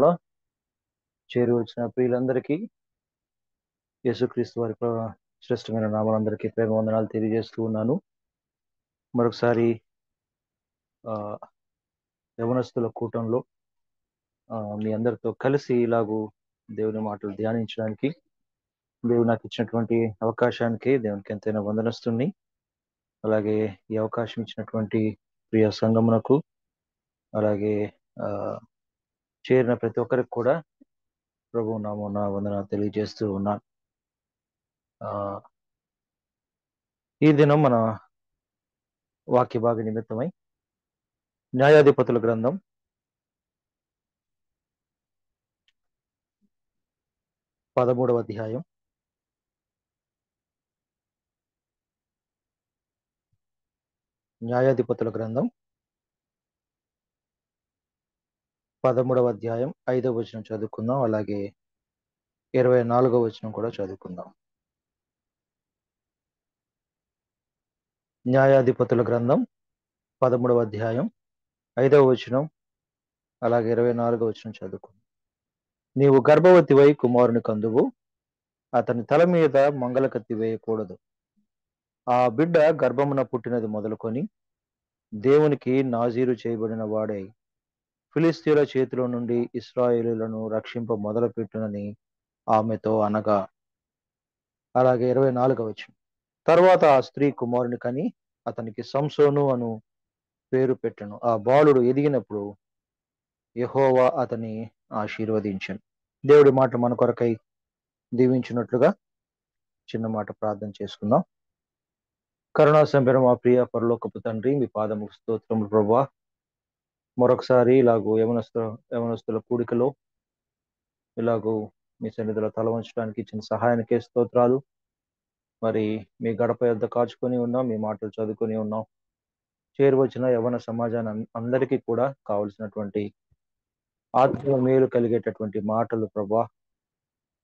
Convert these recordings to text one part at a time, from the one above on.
లో చేరి వచ్చిన ప్రియులందరికీ యేసుక్రీస్తు వారి శ్రేష్టమైన నామాలందరికీ ప్రేమ వందనాలు తెలియజేస్తూ ఉన్నాను. మరొకసారి యవనస్తుల కూటంలో మీ అందరితో కలిసి ఇలాగూ దేవుని మాటలు ధ్యానించడానికి దేవుడు నాకు ఇచ్చినటువంటి అవకాశానికి దేవునికి ఎంతైనా వందనస్తుని. అలాగే ఈ అవకాశం ఇచ్చినటువంటి ప్రియ సంఘమునకు, అలాగే చేరిన ప్రతి ఒక్కరికి కూడా ప్రభు నామమున వందనాలు తెలియజేస్తూ ఉన్నాను. ఈ దినం మన వాక్య భాగ నిమిత్తమై న్యాయాధిపతుల గ్రంథం 13వ అధ్యాయం న్యాయాధిపతుల గ్రంథం 13వ అధ్యాయం 5వ వచనం చదువుకుందాం. అలాగే 24వ వచనం కూడా చదువుకుందాం. న్యాయాధిపతుల గ్రంథం 13వ అధ్యాయం 5వ వచనం అలాగే 24వ వచనం చదువుకుందాం. నీవు గర్భవతివై కుమారుని కందువు, అతని తల మీద మంగళకత్తి వేయకూడదు. ఆ బిడ్డ గర్భమున పుట్టినది మొదలుకొని దేవునికి నాజీరు చేయబడిన వాడై ఫిలిస్తీయుల చేతిలో నుండి ఇశ్రాయేలులను రక్షింప మొదలుపెట్టునని ఆమెతో అనగా. అలాగే 24వ వచనం. తర్వాత ఆ స్త్రీ కుమారుని కని అతనికి సంసోను అను పేరు పెట్టెను. ఆ బాలుడు ఎదిగినప్పుడు యెహోవా అతని ఆశీర్వదించెను. దేవుడి మాట మన కొరకై దీవించినట్లుగా చిన్న మాట ప్రార్థన చేసుకుందాం. కరుణా సంపన్నుడు మా ప్రియ పరలోకపు తండ్రి, మీ పాదముకు స్తోత్రములు ప్రభువా. మరొకసారి ఇలాగూ యవనస్తుల కూడికలో ఇలాగూ మీ సన్నిధిలో తల వంచడానికి ఇచ్చిన సహాయానికే స్తోత్రాలు. మరి మీ గడప యొద్ద కాచుకొని ఉన్నాం, మీ మాటలు చదువుకొని ఉన్నాం. చేరువచ్చిన యవన సమాజాన్ని అందరికీ కూడా కావలసినటువంటి ఆత్మ మేలు కలిగేటటువంటి మాటలు ప్రభువా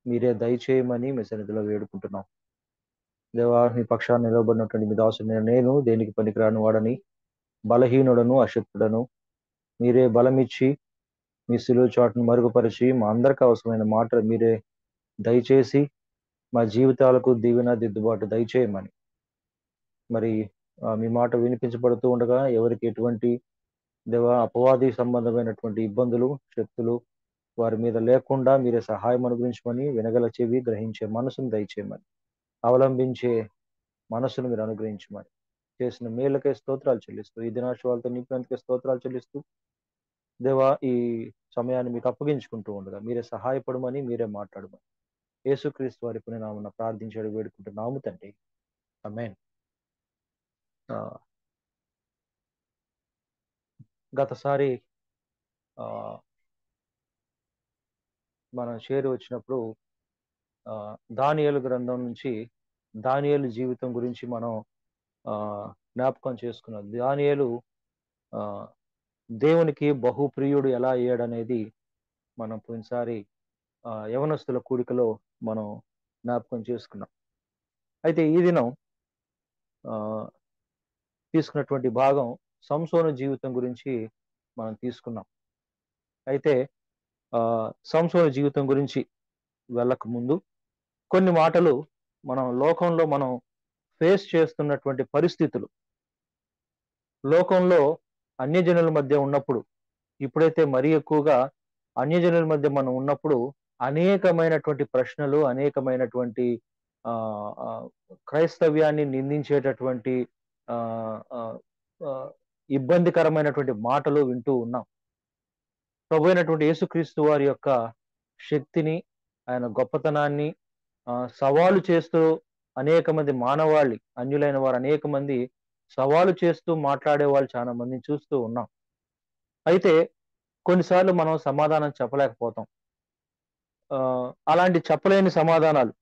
మీరే దయచేయమని మీ సన్నిధిలో వేడుకుంటున్నాం. దేవా, మీ పక్షాన్ని నిలబడినటువంటి మీ దాసుని నేను దేనికి పనికిరాని వాడని, బలహీనుడను, అశక్తుడను. మీరే బలమిచ్చి మీ సిలువ చాటును మరుగుపరిచి మా అందరికి అవసరమైన మాటలు మీరే దయచేసి మా జీవితాలకు దీవెన దిద్దుబాటు దయచేయమని. మరి మీ మాట వినిపించబడుతూ ఉండగా ఎవరికి ఎటువంటి దేవా అపవాది సంబంధమైనటువంటి ఇబ్బందులు, శక్తులు వారి మీద లేకుండా మీరే సహాయం అనుగ్రహించమని, వినగల చెవి, గ్రహించే మనసును దయచేయమని, అవలంబించే మనసును మీరు అనుగ్రహించమని, చేసిన మేళ్ళకే స్తోత్రాలు చెల్లిస్తూ, ఈ దినాశవాలతో నింపినందుకే స్తోత్రాలు చెల్లిస్తూ దేవా ఈ సమయాన్ని మీకు అప్పగించుకుంటూ ఉండగా మీరే సహాయపడమని, మీరే మాట్లాడమని యేసుక్రీస్తు వారి పుణ్యనామమున ప్రార్థించాడు వేడుకుంటున్నాము తండ్రి. ఆమేన్. గతసారి మనం చేరి వచ్చినప్పుడు దానియేలు గ్రంథం నుంచి దానియేలు జీవితం గురించి మనం జ్ఞాపకం చేసుకున్నాం. దానియేలు దేవునికి బహుప్రియుడు ఎలా అయ్యాడనేది మనం పోయినసారి యవనస్తుల కూడికలో మనం జ్ఞాపకం చేసుకున్నాం. అయితే ఈ దినం తీసుకున్నటువంటి భాగం సంసోను జీవితం గురించి మనం తీసుకున్నాం. అయితే సంసోను జీవితం గురించి వెళ్ళక ముందు కొన్ని మాటలు మనం లోకంలో మనం ఫేస్ చేస్తున్నటువంటి పరిస్థితులు, లోకంలో అన్యజనుల మధ్య ఉన్నప్పుడు, ఇప్పుడైతే మరీ ఎక్కువగా అన్యజనుల మధ్య మనం ఉన్నప్పుడు అనేకమైనటువంటి ప్రశ్నలు, అనేకమైనటువంటి క్రైస్తవ్యాన్ని నిందించేటటువంటి ఇబ్బందికరమైనటువంటి మాటలు వింటూ ఉన్నాం. ప్రభు అయినటువంటి యేసుక్రీస్తు వారి యొక్క శక్తిని, ఆయన గొప్పతనాన్ని సవాలు చేస్తూ అనేక మంది మానవాళి, అన్యులైన వారు అనేక మంది సవాలు చేస్తూ మాట్లాడే వాళ్ళు చాలా మందిని చూస్తూ ఉన్నాం. అయితే కొన్నిసార్లు మనం సమాధానం చెప్పలేకపోతాం. అలాంటి చెప్పలేని సమాధానాలు,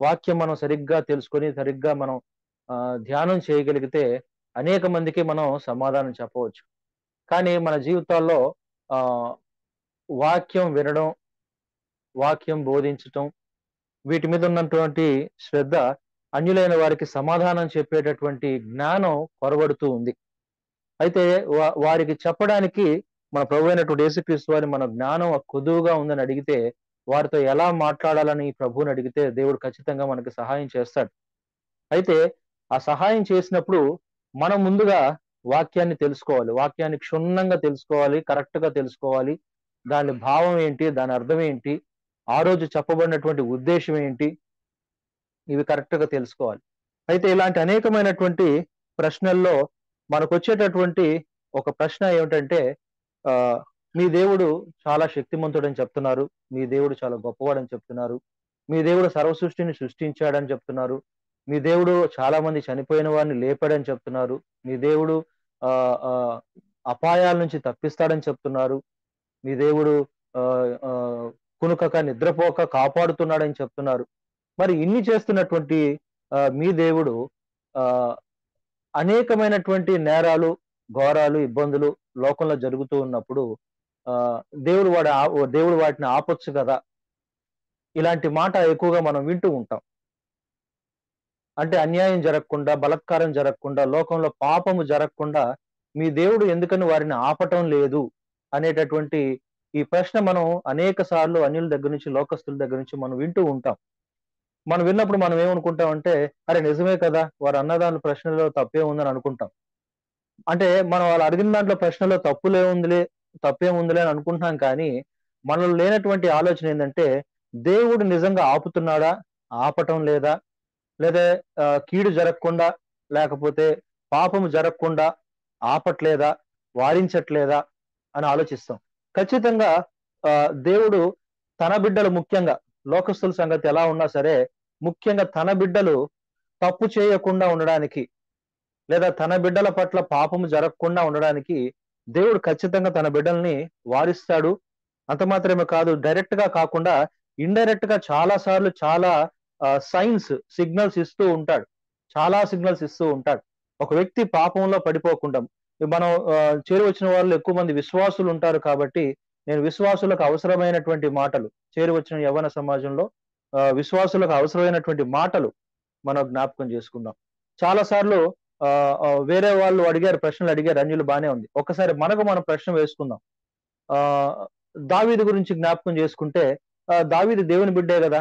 వాక్యం మనం సరిగ్గా తెలుసుకొని సరిగ్గా మనం ధ్యానం చేయగలిగితే అనేక మందికి మనం సమాధానం చెప్పవచ్చు. కానీ మన జీవితాల్లో వాక్యం వినడం, వాక్యం బోధించటం, వీటి మీద ఉన్నటువంటి శ్రద్ధ అన్యులైన వారికి సమాధానం చెప్పేటటువంటి జ్ఞానం కొరబడుతూ ఉంది. అయితే వారికి చెప్పడానికి మన ప్రభు అయినటువంటి యేసుక్రీస్తు వారి మన జ్ఞానం కొదువుగా ఉందని అడిగితే, వారితో ఎలా మాట్లాడాలని ప్రభువుని అడిగితే దేవుడు ఖచ్చితంగా మనకి సహాయం చేస్తాడు. అయితే ఆ సహాయం చేసినప్పుడు మనం ముందుగా వాక్యాన్ని తెలుసుకోవాలి. వాక్యాన్ని క్షుణ్ణంగా తెలుసుకోవాలి. కరెక్ట్‌గా తెలుసుకోవాలి. దాని భావం ఏంటి? దాని అర్థం ఏంటి? ఆ రోజు చెప్పబడినటువంటి ఉద్దేశ్యం ఏంటి? ఇవి కరెక్ట్‌గా తెలుసుకోవాలి. అయితే ఇలాంటి అనేకమైనటువంటి ప్రశ్నల్లో మనకొచ్చేటటువంటి ఒక ప్రశ్న ఏమిటంటే ఆహ్, మీ దేవుడు చాలా శక్తిమంతుడని చెప్తున్నారు. మీ దేవుడు చాలా గొప్పవాడని చెప్తున్నారు. మీ దేవుడు సర్వ సృష్టిని సృష్టించాడని చెప్తున్నారు. మీ దేవుడు చాలా మంది చనిపోయిన వారిని లేపాడని చెప్తున్నారు. మీ దేవుడు ఆహ్, ఆహ్, అపాయాల నుంచి తప్పిస్తాడని చెప్తున్నారు. మీ దేవుడు ఆహ్, ఆహ్, కునుకక, నిద్రపోక కాపాడుతున్నాడని చెప్తున్నారు. మరి ఇన్ని చేస్తున్నటువంటి మీ దేవుడు ఆహ్, అనేకమైనటువంటి నేరాలు, ఘోరాలు, ఇబ్బందులు లోకంలో జరుగుతూ ఉన్నప్పుడు ఆహ్, దేవుడు వాటిని ఆపొచ్చు కదా! ఇలాంటి మాట ఎక్కువగా మనం వింటూ ఉంటాం. అంటే అన్యాయం జరగకుండా, బలాత్కారం జరగకుండా, లోకంలో పాపము జరగకుండా మీ దేవుడు ఎందుకని వారిని ఆపటం లేదు అనేటటువంటి ఈ ప్రశ్న మనం అనేక సార్లు అన్యుల దగ్గర నుంచి, లోకస్తుల దగ్గర నుంచి మనం వింటూ ఉంటాం. మనం విన్నప్పుడు మనం ఏమనుకుంటామంటే, అరె! నిజమే కదా! వారు అన్న దాంట్లో ప్రశ్నలో తప్పేముందని అనుకుంటాం. అంటే మనం వాళ్ళు అడిగిన దాంట్లో ప్రశ్నలో తప్పేముందిలే అని అనుకుంటున్నాం కానీ, మనలో లేనటువంటి ఆలోచన ఏందంటే, దేవుడు నిజంగా ఆపుతున్నాడా? ఆపటం లేదా? లేదా కీడు జరగకుండా, లేకపోతే పాపము జరగకుండా ఆపట్లేదా? వారించట్లేదా? అని ఆలోచిస్తాం. ఖచ్చితంగా దేవుడు తన బిడ్డలు ముఖ్యంగా లోకస్తుల సంగతి ఎలా ఉన్నా సరే, ముఖ్యంగా తన బిడ్డలు తప్పు చేయకుండా ఉండడానికి, లేదా తన బిడ్డల పట్ల పాపము జరగకుండా ఉండడానికి దేవుడు ఖచ్చితంగా తన బిడ్డల్ని వారిస్తాడు. అంత మాత్రమే కాదు, డైరెక్ట్‌గా కాకుండా ఇండైరెక్ట్‌గా చాలా సార్లు చాలా సిగ్నల్స్ ఇస్తూ ఉంటాడు. చాలా సిగ్నల్స్ ఇస్తూ ఉంటాడు. ఒక వ్యక్తి పాపంలో పడిపోకుండా మనం చేరువచ్చిన వాళ్ళు ఎక్కువ మంది విశ్వాసులు ఉంటారు కాబట్టి, నేను విశ్వాసులకు అవసరమైనటువంటి మాటలు, చేరువచ్చిన యవ్వన సమాజంలో విశ్వాసులకు అవసరమైనటువంటి మాటలు మనం జ్ఞాపకం చేసుకుందాం. చాలా సార్లు వేరే వాళ్ళు ప్రశ్నలు అడిగారు, అన్యులు బానే ఉంది. ఒక్కసారి మనకు మనం ప్రశ్న వేసుకుందాం. ఆహ్, దావీదు గురించి జ్ఞాపకం చేసుకుంటే, దావీదు దేవుని బిడ్డే గదా!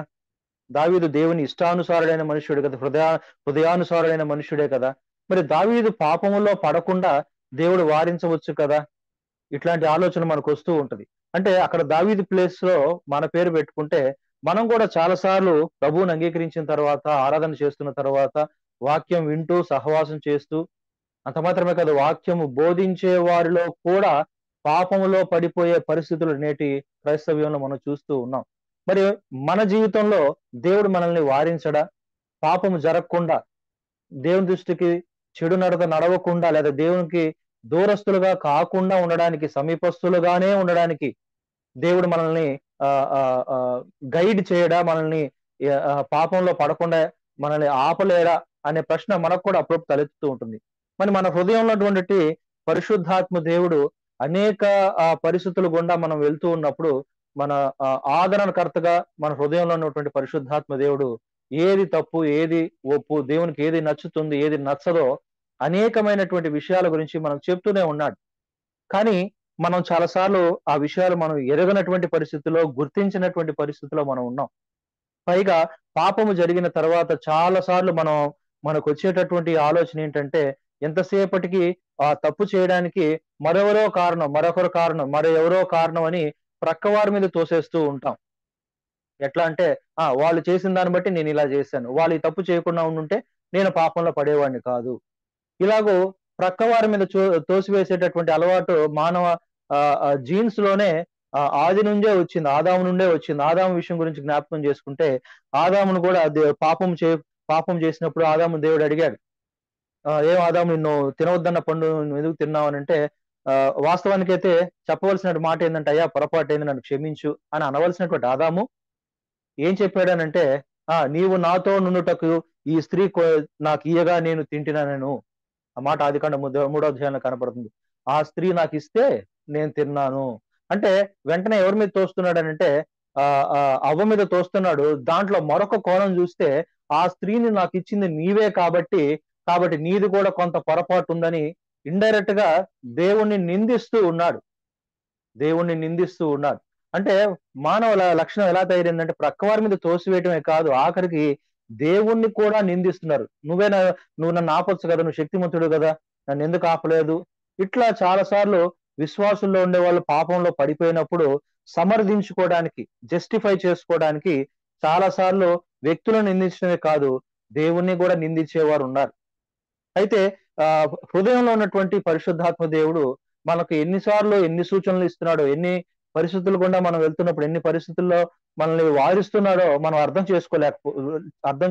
దావీదు దేవుని ఇష్టానుసారుడైన మనుష్యుడు కదా! హృదయానుసారుడైన మనుష్యుడే కదా! మరి దావీదు పాపములో పడకుండా దేవుడు వారించవచ్చు కదా! ఇట్లాంటి ఆలోచన మనకొస్తూ ఉంటది. అంటే అక్కడ దావీదు ప్లేస్‌లో మన పేరు పెట్టుకుంటే, మనం కూడా చాలా సార్లు ప్రభువుని అంగీకరించిన తర్వాత, ఆరాధన చేస్తున్న తర్వాత, వాక్యం వింటూ, సహవాసం చేస్తూ, అంత మాత్రమే కాదు, వాక్యము బోధించే వారిలో కూడా పాపములో పడిపోయే పరిస్థితులు నేటి క్రైస్తవ్యంలో మనం చూస్తూ ఉన్నాం. మరి మన జీవితంలో దేవుడు మనల్ని వారించడా? పాపము జరగకుండా, దేవుని దృష్టికి చెడు నడత నడవకుండా, లేదా దేవునికి దూరస్తులుగా కాకుండా ఉండడానికి, సమీపస్తులుగానే ఉండడానికి దేవుడు మనల్ని ఆహ్, ఆహ్, ఆహ్, గైడ్ చేయడా? మనల్ని పాపంలో పడకుండా మనల్ని ఆపలేడా? అనే ప్రశ్న మనకు కూడా అప్పుడప్పుడు తలెత్తుతూ ఉంటుంది. మరి మన హృదయంలో ఉన్నటువంటి పరిశుద్ధాత్మ దేవుడు అనేక పరిస్థితుల గుండా మనం వెళ్తూ ఉన్నప్పుడు, మన ఆదరణకర్తగా మన హృదయంలో ఉన్నటువంటి పరిశుద్ధాత్మ దేవుడు ఏది తప్పు, ఏది ఒప్పు, దేవునికి ఏది నచ్చుతుంది, ఏది నచ్చదో అనేకమైనటువంటి విషయాల గురించి మనకు చెప్తూనే ఉన్నాడు. కానీ మనం చాలా సార్లు ఆ విషయాలు మనం ఎరగనటువంటి పరిస్థితిలో, గుర్తించినటువంటి పరిస్థితిలో మనం ఉన్నాం. పైగా పాపము జరిగిన తర్వాత చాలా సార్లు మనకొచ్చేటటువంటి ఆలోచన ఏంటంటే, ఎంతసేపటికి ఆ తప్పు చేయడానికి మరొకరు కారణం, మరి ఎవరో కారణం అని ప్రక్కవారి మీద తోసేస్తూ ఉంటాం. ఎట్లా అంటే, వాళ్ళు చేసిన దాన్ని బట్టి నేనిలా జేశాను. వాళ్ళు ఈ తప్పు చేయకుండా ఉండుంటే నేను పాపంలో పడేవాడిని కాదు. ఇలాగూ ప్రక్కవారి మీద తోసివేసేటటువంటి అలవాటు మానవ జీన్స్‌లోనే ఆది నుండే వచ్చింది. ఆదాము నుండే వచ్చింది. ఆదాము విషయం గురించి జ్ఞాపకం చేసుకుంటే, ఆదామును కూడా పాపం చేసినప్పుడు దేవుడు అడిగాడు. "ఏం ఆదాము, నిన్ను తినవద్దన్న పండు నువ్వెందుకు తిన్నావు" అనంటే, వాస్తవానికైతే చెప్పవలసిన మాట ఏందంటే, "అయ్యా, పొరపాటయింది, నన్ను క్షమించు" అని అనవలసినటువంటి ఆదాము ఏం చెప్పాడనంటే, "నీవు నాతో నుండుటకు ఈ స్త్రీ నాకియ్యగా నేను తింటిననెను." ఆ మాట ఆదికాండం మూడో అధ్యాయంలో కనపడుతుంది. ఆ స్త్రీ నాకిస్తే నేను తిన్నాను. అంటే వెంటనే ఎవరి మీద తోస్తున్నాడనంటే, అవ్వ మీద తోస్తున్నాడు. దాంట్లో మరొక కోణం జూస్తే, ఆ స్త్రీని నాకిచ్చింది నీవే కాబట్టి నీది కూడా కొంత పొరపాటుందని ఇండైరెక్ట్‌గా దేవుణ్ణి నిందిస్తూ ఉన్నాడు. దేవుణ్ణి నిందిస్తూ ఉన్నారు. అంటే మానవుల లక్షణం ఎలా తయారైందంటే ప్రక్కవారి మీద తోసివేయటమే కాదు, ఆఖరికి దేవుణ్ణి కూడా నిందిస్తున్నారు. నువ్వు నన్ను ఆపొచ్చు కదా, నువ్వు శక్తిమంతుడు కదా, నన్ను ఎందుకు ఆపలేదు? ఇట్లా చాలా సార్లు విశ్వాసుల్లో ఉండే వాళ్ళు పాపంలో పడిపోయినప్పుడు సమర్థించుకోవడానికి, జస్టిఫై చేసుకోవడానికి చాలా సార్లు వ్యక్తులను నిందించడమే కాదు, దేవుణ్ణి కూడా నిందించేవారు ఉన్నారు. అయితే హృదయంలో ఉన్నటువంటి పరిశుద్ధాత్మ దేవుడు మనకు ఎన్నిసార్లు ఎన్ని సూచనలు ఇస్తున్నాడో, ఎన్ని పరిస్థితులు గుండా మనం వెళ్తున్నప్పుడు ఎన్ని పరిస్థితుల్లో మనల్ని వారిస్తున్నాడో మనం అర్థం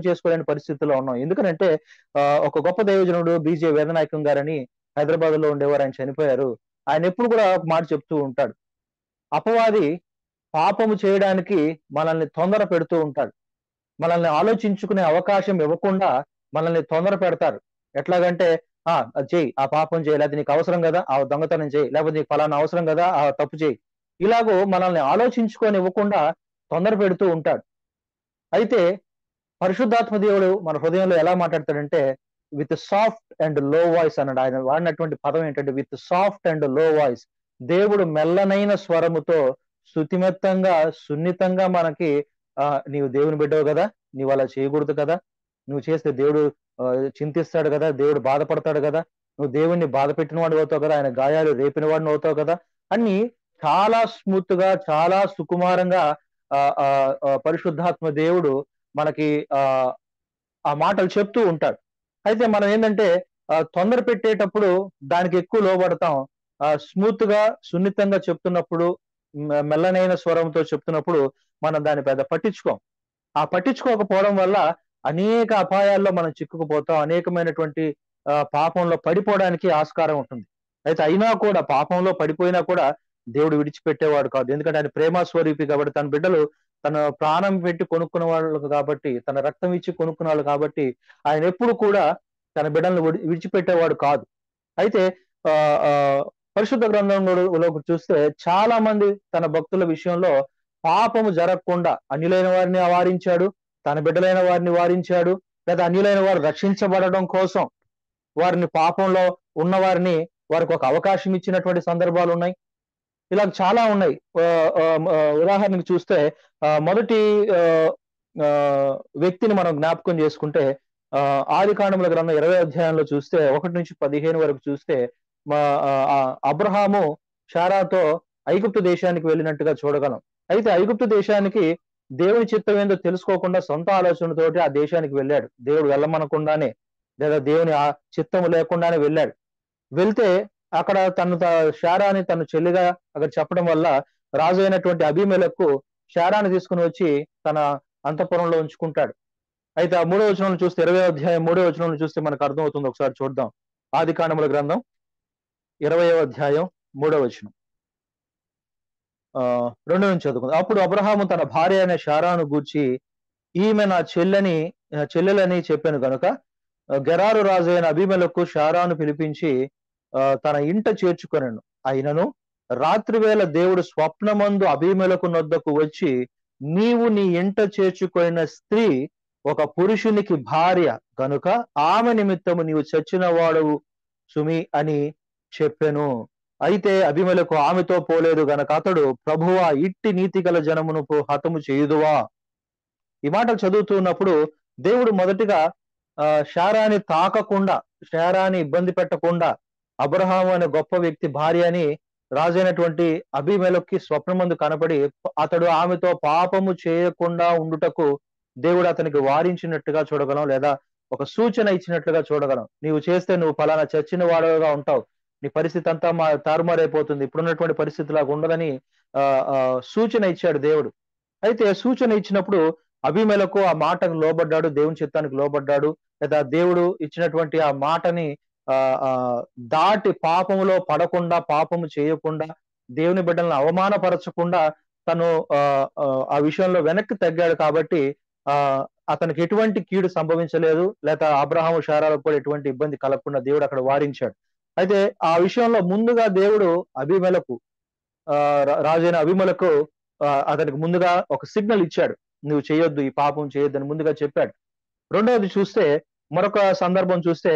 చేసుకోలేని పరిస్థితుల్లో ఉన్నాం. ఎందుకనంటే ఒక గొప్ప దైవజనుడు బీజే వేదనాయకం గారని హైదరాబాద్ లో ఉండేవారు, ఆయన చనిపోయారు. ఆయన ఎప్పుడు కూడా ఒక మాట చెప్తూ ఉంటాడు. అపవాది పాపము చేయడానికి మనల్ని తొందర పెడుతూ ఉంటాడు. మనల్ని ఆలోచించుకునే అవకాశం ఇవ్వకుండా మనల్ని తొందర పెడతారు. ఎట్లాగంటే అది చెయ్యి, ఆ పాపం చేయి, లేకపోతే నీకు అవసరం కదా ఆ దొంగతనం చేయి, లేకపోతే నీకు ఫలానా అవసరం కదా ఆ తప్పు చేయి. ఇలాగూ మనల్ని ఆలోచించుకొని ఇవ్వకుండా తొందర పెడుతూ ఉంటాడు. అయితే పరిశుద్ధాత్మ దేవుడు మన హృదయంలో ఎలా మాట్లాడతాడంటే విత్ సాఫ్ట్ అండ్ లో వాయిస్ అన్నాడు. ఆయన వాడినటువంటి పదం ఏంటంటే విత్ సాఫ్ట్ అండ్ లో వాయిస్. దేవుడు మెల్లనైన స్వరముతో శుతిమెత్తంగా సున్నితంగా మనకి నీవు దేవుని బిడ్డవు కదా, నీవు అలా చేయకూడదు కదా, నువ్వు చేస్తే దేవుడు చింతిస్తాడు కదా, దేవుడు బాధపడతాడు కదా, నువ్వు దేవుణ్ణి బాధ పెట్టిన వాడు అవుతావు కదా, ఆయన గాయాలు రేపిన వాడిని అవుతావు కదా అని చాలా స్మూత్ గా, చాలా సుకుమారంగా పరిశుద్ధాత్మ దేవుడు మనకి ఆ మాటలు చెప్తూ ఉంటాడు. అయితే మనం ఏంటంటే తొందర పెట్టేటప్పుడు దానికి ఎక్కువ లోబడతాం. స్మూత్ గా సున్నితంగా చెప్తున్నప్పుడు, మెల్లనైన స్వరంతో చెప్తున్నప్పుడు మనం దాన్ని పెద్ద పట్టించుకోం. ఆ పట్టించుకోకపోవడం వల్ల అనేక అపాయాల్లో మనం చిక్కుకుపోతాం. అనేకమైనటువంటి పాపంలో పడిపోవడానికి ఆస్కారం ఉంటుంది. అయితే అయినా కూడా పాపంలో పడిపోయినా కూడా దేవుడు విడిచిపెట్టేవాడు కాదు. ఎందుకంటే ఆయన ప్రేమ స్వరూపి కాబట్టి, తన బిడ్డలు తన ప్రాణం పెట్టి కొనుక్కున్న వాళ్ళు కాబట్టి, తన రక్తం ఇచ్చి కొనుక్కున్న వాళ్ళు కాబట్టి ఆయన ఎప్పుడు కూడా తన బిడ్డలను విడిచిపెట్టేవాడు కాదు. అయితే ఆ ఆ పరిశుద్ధ గ్రంథంలోకి చూస్తే చాలా మంది తన భక్తుల విషయంలో పాపము జరగకుండా అన్యులైన వారిని వారించాడు, తన బిడ్డలైన వారిని వారించాడు, లేదా అన్యులైన వారు రక్షించబడడం కోసం వారిని పాపంలో ఉన్న వారిని వారికి ఒక అవకాశం ఇచ్చినటువంటి సందర్భాలు ఉన్నాయి. ఇలా చాలా ఉన్నాయి. ఉదాహరణకు చూస్తే మొదటి వ్యక్తిని మనం జ్ఞాపకం చేసుకుంటే ఆదికాండముల గ్రంథం 20వ అధ్యాయంలో చూస్తే 1 నుంచి 15 వరకు చూస్తే అబ్రహాము శారాతో ఐగుప్తు దేశానికి వెళ్ళినట్టుగా చూడగలం. అయితే ఐగుప్తు దేశానికి దేవుని చిత్తం ఏందో తెలుసుకోకుండా సొంత ఆలోచనతోటి ఆ దేశానికి వెళ్ళాడు. దేవుడు వెళ్ళమనకుండానే, లేదా దేవుని ఆ చిత్తము లేకుండానే వెళ్ళాడు. వెళ్తే అక్కడ శారాని తన చెల్లిగా అక్కడ చెప్పడం వల్ల రాజు అయినటువంటి అబీమెలెకు శారాని తీసుకుని వచ్చి తన అంతఃపురంలో ఉంచుకుంటాడు. అయితే ఆ 3వ వచనం చూస్తే 20వ అధ్యాయం 3వ వచనం చూస్తే మనకు అర్థమవుతుంది. ఒకసారి చూద్దాం. ఆదికాండముల గ్రంథం 20వ అధ్యాయం 3వ వచనం 2 నుంచి చదువుకుందాం. అప్పుడు అబ్రహాము తన భార్య అయిన శారాను గూర్చి ఈమె నా చెల్లెలని చెప్పాను గనుక గెరారు రాజు అయిన అబీమెలెకు శారాను పిలిపించి తన ఇంట చేర్చుకొనెను. అయినను రాత్రి వేళ దేవుడు స్వప్నమందు అబీమెలెకు నొద్దకు వచ్చి నీవు నీ ఇంట చేర్చుకొనిన స్త్రీ ఒక పురుషునికి భార్య గనుక ఆమె నిమిత్తము నీవు చచ్చిన వాడవు సుమి అని చెప్పెను. అయితే అబీమెలెకు ఆమెతో పోలేదు గనక అతడు ప్రభువా ఇట్టి నీతి గల జనమును హతము చేయుదువా. ఈ మాటలు చదువుతున్నప్పుడు దేవుడు మొదటిగా శారాని తాకకుండా, శారాని ఇబ్బంది పెట్టకుండా అబ్రహాము అనే గొప్ప వ్యక్తి భార్య అని రాజైనటువంటి అబీమెలెకుకి స్వప్నమందు కనపడి అతడు ఆమెతో పాపము చేయకుండా ఉండుటకు దేవుడు అతనికి వారించినట్టుగా చూడగలం, లేదా ఒక సూచన ఇచ్చినట్లుగా చూడగలం. నీవు చేస్తే నువ్వు ఫలానా చచ్చిన వాడుగా ఉంటావు, నీ పరిస్థితి అంతా తారుమారైపోతుంది, ఇప్పుడున్నటువంటి పరిస్థితి లాగా ఉండదని సూచన ఇచ్చాడు దేవుడు. అయితే సూచన ఇచ్చినప్పుడు అబీమెలెకు ఆ మాటకు లోబడ్డాడు, దేవుని చిత్తానికి లోబడ్డాడు, లేదా దేవుడు ఇచ్చినటువంటి ఆ మాటని దాటి పాపములో పడకుండా, పాపము చేయకుండా, దేవుని బిడ్డలను అవమానపరచకుండా తను ఆ విషయంలో వెనక్కి తగ్గాడు. కాబట్టి అతనికి ఎటువంటి కీడు సంభవించలేదు, లేదా అబ్రహాము శారాలకు కూడా ఎటువంటి ఇబ్బంది కలగకుండా దేవుడు అక్కడ వారించాడు. అయితే ఆ విషయంలో ముందుగా దేవుడు అబీమెలెకు రాజైన అబీమెలెకు అతనికి ముందుగా ఒక సిగ్నల్ ఇచ్చాడు, నువ్వు చేయొద్దు, ఈ పాపం చేయొద్దు అని ముందుగా చెప్పాడు. రెండవది చూస్తే మరొక సందర్భం చూస్తే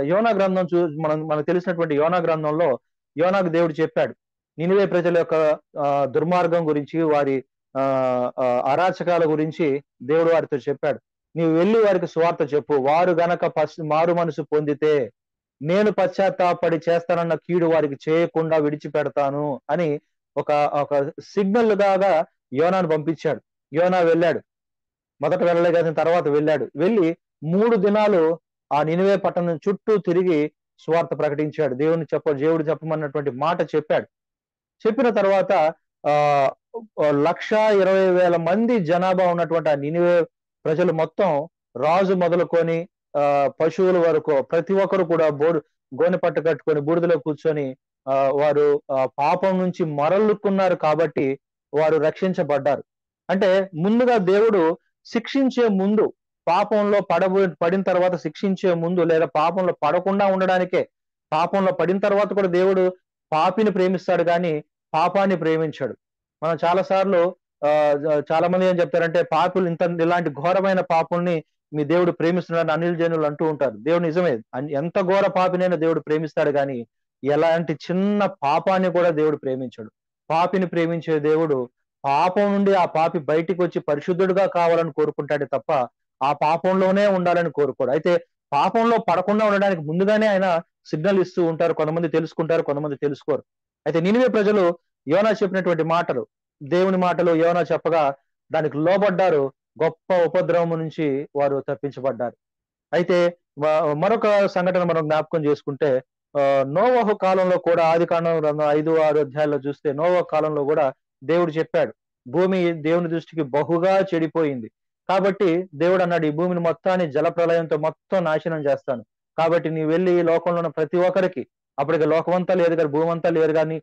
యోనా గ్రంథం మనకు తెలిసినటువంటి యోనా గ్రంథంలో యోనాకు దేవుడు చెప్పాడు, నినివే ప్రజల యొక్క దుర్మార్గం గురించి, వారి అరాచకాల గురించి దేవుడు వారితో చెప్పాడు. నీవు వెళ్ళి వారికి సువార్త చెప్పు. వారు గనక మారు మనసు పొందితే నేను పశ్చాత్తాపడి చేస్తానన్న కీడు వారికి చేయకుండా విడిచిపెడతాను అని ఒక ఒక సిగ్నల్ లాగా యోనాను పంపించాడు. యోనా వెళ్ళాడు. మొదట వెళ్ళలే కానీ తర్వాత వెళ్ళాడు. వెళ్ళి 3 దినాలు ఆ నినివే పట్టణం చుట్టూ తిరిగి సువార్త ప్రకటించాడు. దేవుడు చెప్పమన్నటువంటి మాట చెప్పాడు. చెప్పిన తర్వాత ఆ 1,20,000 మంది జనాభా ఉన్నటువంటి ఆ నినివే ప్రజలు మొత్తం, రాజు మొదలుకొని పశువుల వరకు ప్రతి ఒక్కరు కూడా గోనె పట్ట కట్టుకొని బూడిదలో కూర్చొని వారు పాపం నుంచి మరలుకున్నారు కాబట్టి వారు రక్షించబడ్డారు. అంటే ముందుగా దేవుడు శిక్షించే ముందు, పాపంలో పడిన తర్వాత శిక్షించే ముందు, లేదా పాపంలో పడకుండా ఉండడానికే, పాపంలో పడిన తర్వాత కూడా దేవుడు పాపిని ప్రేమిస్తాడు కానీ పాపాన్ని ప్రేమించాడు. మనం చాలా సార్లు చాలా మంది ఏం చెప్తారంటే, పాపులు ఇలాంటి ఘోరమైన పాపుల్ని మీ దేవుడు ప్రేమిస్తున్నాడని అనిల్ జనులు అంటూ ఉంటారు. దేవుడు నిజమే, ఎంత ఘోర పాపినైనా దేవుడు ప్రేమిస్తాడు కానీ ఎలాంటి చిన్న పాపాన్ని కూడా దేవుడు ప్రేమించాడు. పాపిని ప్రేమించే దేవుడు పాపం నుండి ఆ పాపి బయటికి వచ్చి పరిశుద్ధుడుగా కావాలని కోరుకుంటాడే తప్ప ఆ పాపంలోనే ఉండాలని కోరుకోడు. అయితే పాపంలో పడకుండా ఉండడానికి ముందుగానే ఆయన సిగ్నల్ ఇస్తూ ఉంటారు. కొంతమంది తెలుసుకుంటారు, కొంతమంది తెలుసుకోరు. అయితే నినివే ప్రజలు యోనా చెప్పినటువంటి మాటలు, దేవుని మాటలు యోనా చెప్పగా దానికి లోబడ్డారు. గొప్ప ఉపద్రవం నుంచి వారు తప్పించబడ్డారు. అయితే మరొక సంఘటన మనం జ్ఞాపకం చేసుకుంటే, నోవహు కాలంలో కూడా, ఆదికాండం 5-6 అధ్యాయాల్లో చూస్తే నోవహు కాలంలో కూడా దేవుడు చెప్పాడు, భూమి దేవుని దృష్టికి బహుగా చెడిపోయింది కాబట్టి దేవుడు అన్నాడు, ఈ భూమిని మొత్తాన్ని జలప్రలయంతో మొత్తం నాశనం చేస్తాను. కాబట్టి నీ వెళ్ళి ఈ లోకంలో ఉన్న ప్రతి ఒక్కరికి, అప్పటికి లోకమంతా లేదు కానీ, భూమి అంతా లేదు కానీ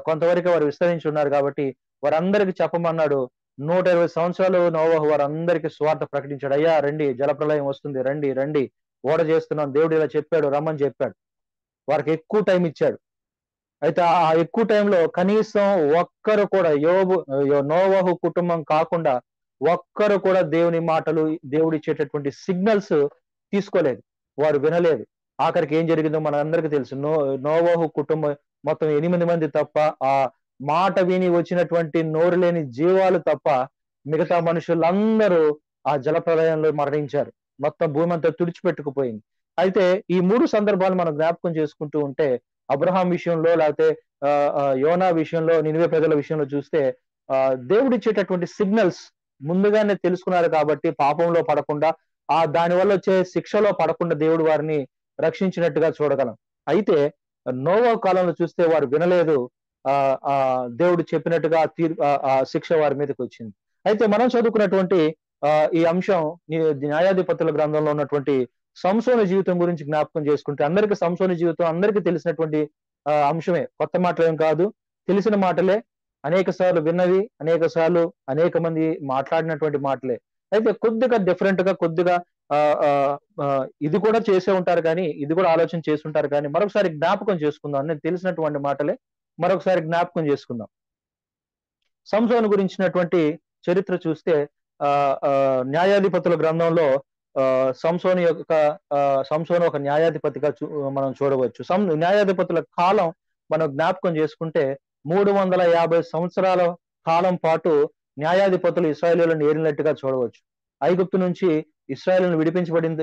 కొంతవరకు వారు విస్తరించి ఉన్నారు కాబట్టి వారందరికి చెప్పమన్నాడు. 120 సంవత్సరాలు నోవహు వారందరికీ స్వార్థ ప్రకటించాడు. అయ్యా రండి, జలప్రలయం వస్తుంది, రండి రండి, ఓడ చేస్తున్నాం, దేవుడు ఇలా చెప్పాడు, రమ్మని చెప్పాడు. వారికి ఎక్కువ టైం ఇచ్చాడు. అయితే ఆ ఎక్కువ టైంలో కనీసం ఒక్కరు కూడా నోవహు కుటుంబం కాకుండా ఒక్కరు కూడా దేవుని మాటలు, దేవుడు ఇచ్చేటటువంటి సిగ్నల్స్ తీసుకోలేదు, వారు వినలేదు. ఆఖరికి ఏం జరిగిందో మన అందరికీ తెలుసు. నోవహు కుటుంబం మొత్తం 8 మంది తప్ప, ఆ మాట విని వచ్చినటువంటి నోరు లేని జీవాలు తప్ప మిగతా మనుషులందరూ ఆ జలప్రలయంలో మరణించారు. మొత్తం భూమి అంతా తుడిచిపెట్టుకుపోయింది. అయితే ఈ 3 సందర్భాలు మనం జ్ఞాపకం చేసుకుంటూ ఉంటే, అబ్రహాం విషయంలో, లేకపోతే యోనా విషయంలో, నినివే ప్రజల విషయంలో చూస్తే దేవుడిచ్చేటటువంటి సిగ్నల్స్ ముందుగానే తెలుసుకున్నారు కాబట్టి పాపంలో పడకుండా, దానివల్ల వచ్చే శిక్షలో పడకుండా దేవుడు వారిని రక్షించినట్టుగా చూడగలం. అయితే నోవహు కాలంలో చూస్తే వారు వినలేదు. దేవుడు చెప్పినట్టుగా ఆ శిక్ష వారి మీదకి వచ్చింది. అయితే మనం చదువుకున్నటువంటి ఈ అంశం న్యాయాధిపతుల గ్రంథంలో ఉన్నటువంటి సంసోను జీవితం గురించి జ్ఞాపకం చేసుకుంటే, అందరికీ సంసోను జీవితం అందరికీ తెలిసినటువంటి అంశమే, కొత్త మాటలేం కాదు, తెలిసిన మాటలే, అనేక సార్లు విన్నవి, అనేక సార్లు అనేక మంది మాట్లాడినటువంటి మాటలే. అయితే కొద్దిగా డిఫరెంట్ గా, కొద్దిగా ఇది కూడా చేసే ఉంటారు కానీ, ఇది కూడా ఆలోచన చేసి ఉంటారు కానీ, మరొకసారి జ్ఞాపకం చేసుకుందాం. నేను తెలిసినటువంటి మాటలే మరొకసారి జ్ఞాపకం చేసుకుందాం. సంసోను గురించినటువంటి చరిత్ర చూస్తే న్యాయాధిపతుల గ్రంథంలో సంసోను ఒక న్యాయాధిపతిగా మనం చూడవచ్చు. న్యాయాధిపతుల కాలం మనం జ్ఞాపకం చేసుకుంటే 350 సంవత్సరాల కాలం పాటు న్యాయాధిపతులు ఇశ్రాయేలీయులను ఏలినట్టుగా చూడవచ్చు. ఐగుప్తు నుంచి ఇశ్రాయేలును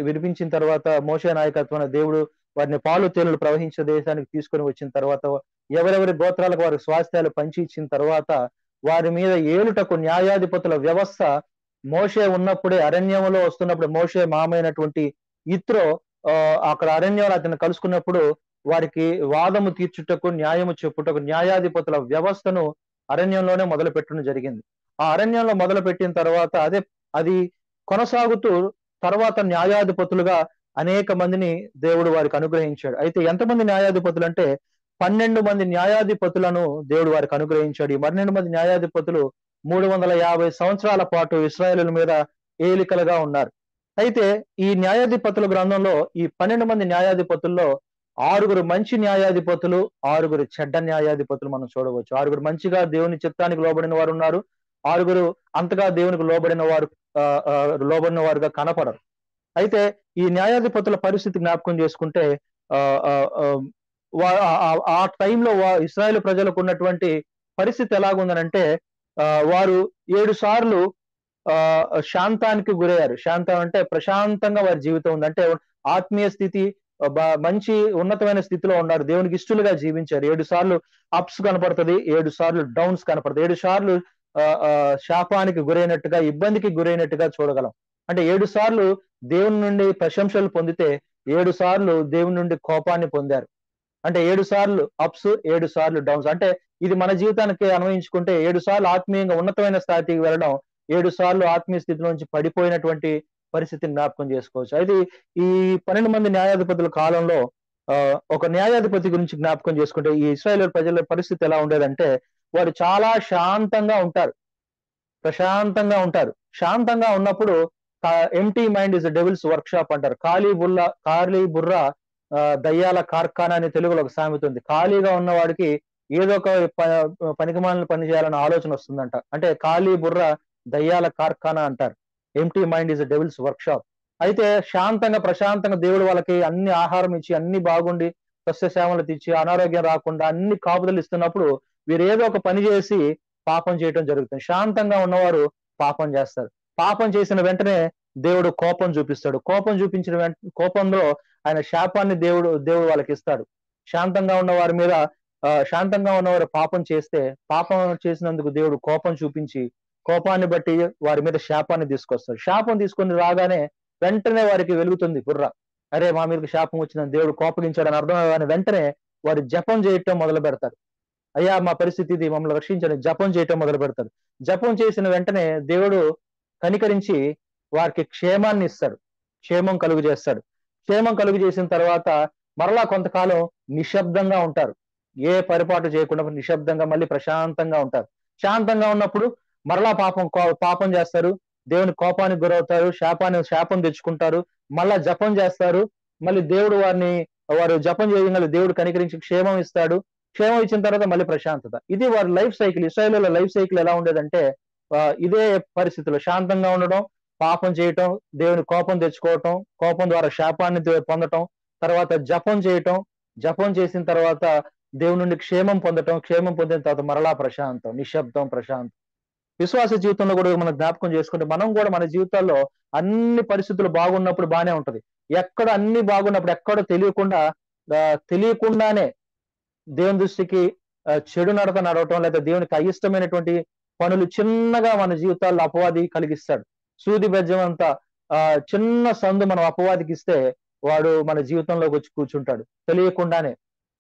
విడిపించిన తర్వాత మోషే నాయకత్వాన దేవుడు వారిని పాలు తేనెలు ప్రవహించే దేశానికి తీసుకొని వచ్చిన తర్వాత, ఎవరెవరి గోత్రాలకు వారి స్వాస్థ్యాలు పంచి ఇచ్చిన తర్వాత, వారి మీద ఏలుటకు న్యాయాధిపతుల వ్యవస్థ మోషే ఉన్నప్పుడే, అరణ్యంలో వస్తున్నప్పుడు మోషే మామైనటువంటి ఇత్రో అక్కడ అరణ్యంలో అతను కలుసుకున్నప్పుడు వారికి వాదము తీర్చుటకు, న్యాయము చెప్పుటకు న్యాయాధిపతుల వ్యవస్థను అరణ్యంలోనే మొదలు పెట్టడం జరిగింది. ఆ అరణ్యంలో మొదలు పెట్టిన తర్వాత అది కొనసాగుతూ తర్వాత న్యాయాధిపతులుగా అనేక మందిని దేవుడు వారికి అనుగ్రహించాడు. అయితే ఎంతమంది న్యాయాధిపతులు అంటే 12 మంది న్యాయాధిపతులను దేవుడు వారికి అనుగ్రహించాడు. ఈ 12 మంది న్యాయాధిపతులు 350 సంవత్సరాల పాటు ఇశ్రాయేలుల మీద ఏలికలుగా ఉన్నారు. అయితే ఈ న్యాయాధిపతుల గ్రంథంలో ఈ 12 మంది న్యాయాధిపతుల్లో 6 మంచి న్యాయాధిపతులు, 6 చెడ్డ న్యాయాధిపతులు మనం చూడవచ్చు. 6 మంచిగా దేవుని చిత్తానికి లోబడిన వారు ఉన్నారు, 6 అంతగా దేవునికి లోబడిన వారుగా కనపడరు. అయితే ఈ న్యాయాధిపతుల పరిస్థితి జ్ఞాపకం చేసుకుంటే ఆ టైంలో ఇస్రాయేల్ ప్రజలకు ఉన్నటువంటి పరిస్థితి ఎలాగుందనంటే వారు 7 సార్లు శాంతానికి గురయ్యారు. శాంతం అంటే ప్రశాంతంగా వారి జీవితం ఉంది. అంటే ఆత్మీయ స్థితి మంచి ఉన్నతమైన స్థితిలో ఉన్నారు. దేవునికి ఇష్టలుగా జీవించారు. 7 సార్లు అప్స్ కనపడుతది. 7 సార్లు డౌన్స్ కనపడతాయి. 7 సార్లు శాపానికి గురైనట్టుగా, ఇబ్బందికి గురైనట్టుగా చూడగలం. అంటే 7 సార్లు దేవుని నుండి ప్రశంసలు పొందితే, 7 సార్లు దేవుని నుండి కోపాన్ని పొందారు. అంటే 7 సార్లు అప్స్, 7 సార్లు డౌన్స్. అంటే ఇది మన జీవితానికి అన్వయించుకుంటే 7 సార్లు ఆత్మీయంగా ఉన్నతమైన స్థాయికి వెళ్ళడం, 7 సార్లు ఆత్మీయ స్థితిలో నుంచి పడిపోయినటువంటి పరిస్థితిని జ్ఞాపకం చేసుకోవచ్చు. అయితే ఈ 12 మంది న్యాయాధిపతుల కాలంలో ఒక న్యాయాధిపతి గురించి జ్ఞాపకం చేసుకుంటే, ఈ ఇశ్రాయేలు ప్రజల పరిస్థితి ఎలా ఉండేదంటే, వారు చాలా శాంతంగా ఉంటారు. ప్రశాంతంగా ఉంటారు. శాంతంగా ఉన్నప్పుడు empty mind is the devil's workshop అంటారు. ఖాళీ బుర్ర దయ్యాల కార్ఖానా అని తెలుగులో ఒక సామెత ఉంది. ఖాళీగా ఉన్నవాడికి ఏదో ఒక పనికిమాలిన పని చేయాలన్న ఆలోచన వస్తుందంట. అంటే ఖాళీ బుర్ర దయ్యాల కార్ఖానా అంటారు. Empty mind is the devil's workshop. అయితే శాంతంగా ప్రశాంతంగా దేవుడు వాళ్ళకి అన్ని ఆహారం ఇచ్చి, అన్ని బాగుండి, సస్యశ్యామలత ఇచ్చి, అనారోగ్యం రాకుండా అన్ని కాపుదలు ఇస్తున్నప్పుడు వీరు ఏదో ఒక పని చేసి పాపం చేయటం జరుగుతుంది. శాంతంగా ఉన్నవారు పాపం చేస్తారు. పాపం చేసిన వెంటనే దేవుడు కోపం చూపిస్తాడు. కోపం చూపించిన కోపంలో ఆయన శాపాన్ని దేవుడు వాళ్ళకి ఇస్తాడు. శాంతంగా ఉన్న వారి మీద శాంతంగా ఉన్నవారు పాపం చేస్తే, పాపం చేసినందుకు దేవుడు కోపం చూపించి, కోపాన్ని బట్టి వారి మీద శాపాన్ని తీసుకొస్తాడు. శాపం తీసుకొని రాగానే వెంటనే వారికి వెలుగుతుంది బుర్ర. అరే, మా మీదకి శాపం వచ్చిందని, దేవుడు కోపగించాడని అర్థం కానీ వెంటనే వారు జపం చేయటం మొదలు పెడతారు. అయ్యా, మా పరిస్థితి ఇది, మమ్మల్ని రక్షించని జపం చేయటం మొదలు పెడతారు. జపం చేసిన వెంటనే దేవుడు కనికరించి వారికి క్షేమాన్ని ఇస్తాడు. క్షేమం కలుగు చేస్తాడు. క్షేమం కలుగు చేసిన తర్వాత మరలా కొంతకాలం నిశ్శబ్దంగా ఉంటారు. ఏ పరిపాటు చేయకుండా నిశ్శబ్దంగా మళ్ళీ ప్రశాంతంగా ఉంటారు. శాంతంగా ఉన్నప్పుడు మరలా పాపం చేస్తారు. దేవుని కోపానికి గురవుతారు. శాపం తెచ్చుకుంటారు. మళ్ళా జపం చేస్తారు. మళ్ళీ దేవుడు వారు జపం చేయగల దేవుడు కనికరించి క్షేమం ఇస్తాడు. క్షేమం ఇచ్చిన తర్వాత మళ్ళీ ప్రశాంతత. ఇది వారి లైఫ్ సైకిల్. ఇశ్రాయేలుల లైఫ్ సైకిల్ ఎలా ఉండేదంటే, ఇదే పరిస్థితిలో శాంతంగా ఉండడం, పాపం చేయటం, దేవుని కోపం తెచ్చుకోవటం, కోపం ద్వారా శాపాన్ని పొందటం, తర్వాత జపం చేయటం, జపం చేసిన తర్వాత దేవుని నుండి క్షేమం పొందటం, క్షేమం పొందిన తర్వాత మరలా ప్రశాంతం, నిశ్శబ్దం, ప్రశాంతం. విశ్వాస జీవితంలో కూడా మనం జ్ఞాపకం చేసుకుంటే, మనం కూడా మన జీవితాల్లో అన్ని పరిస్థితులు బాగున్నప్పుడు బానే ఉంటది. ఎక్కడ అన్ని బాగున్నప్పుడు ఎక్కడో తెలియకుండానే దేవుని దృష్టికి చెడు నడత నడవటం, లేదా దేవునికి అయిష్టమైనటువంటి పనులు చిన్నగా మన జీవితాల్లో అపవాది కలిగిస్తాడు. సూది బెజ్జం అంత చిన్న సందు మనం అపవాదికి ఇస్తే వాడు మన జీవితంలోకి వచ్చి కూర్చుంటాడు తెలియకుండానే.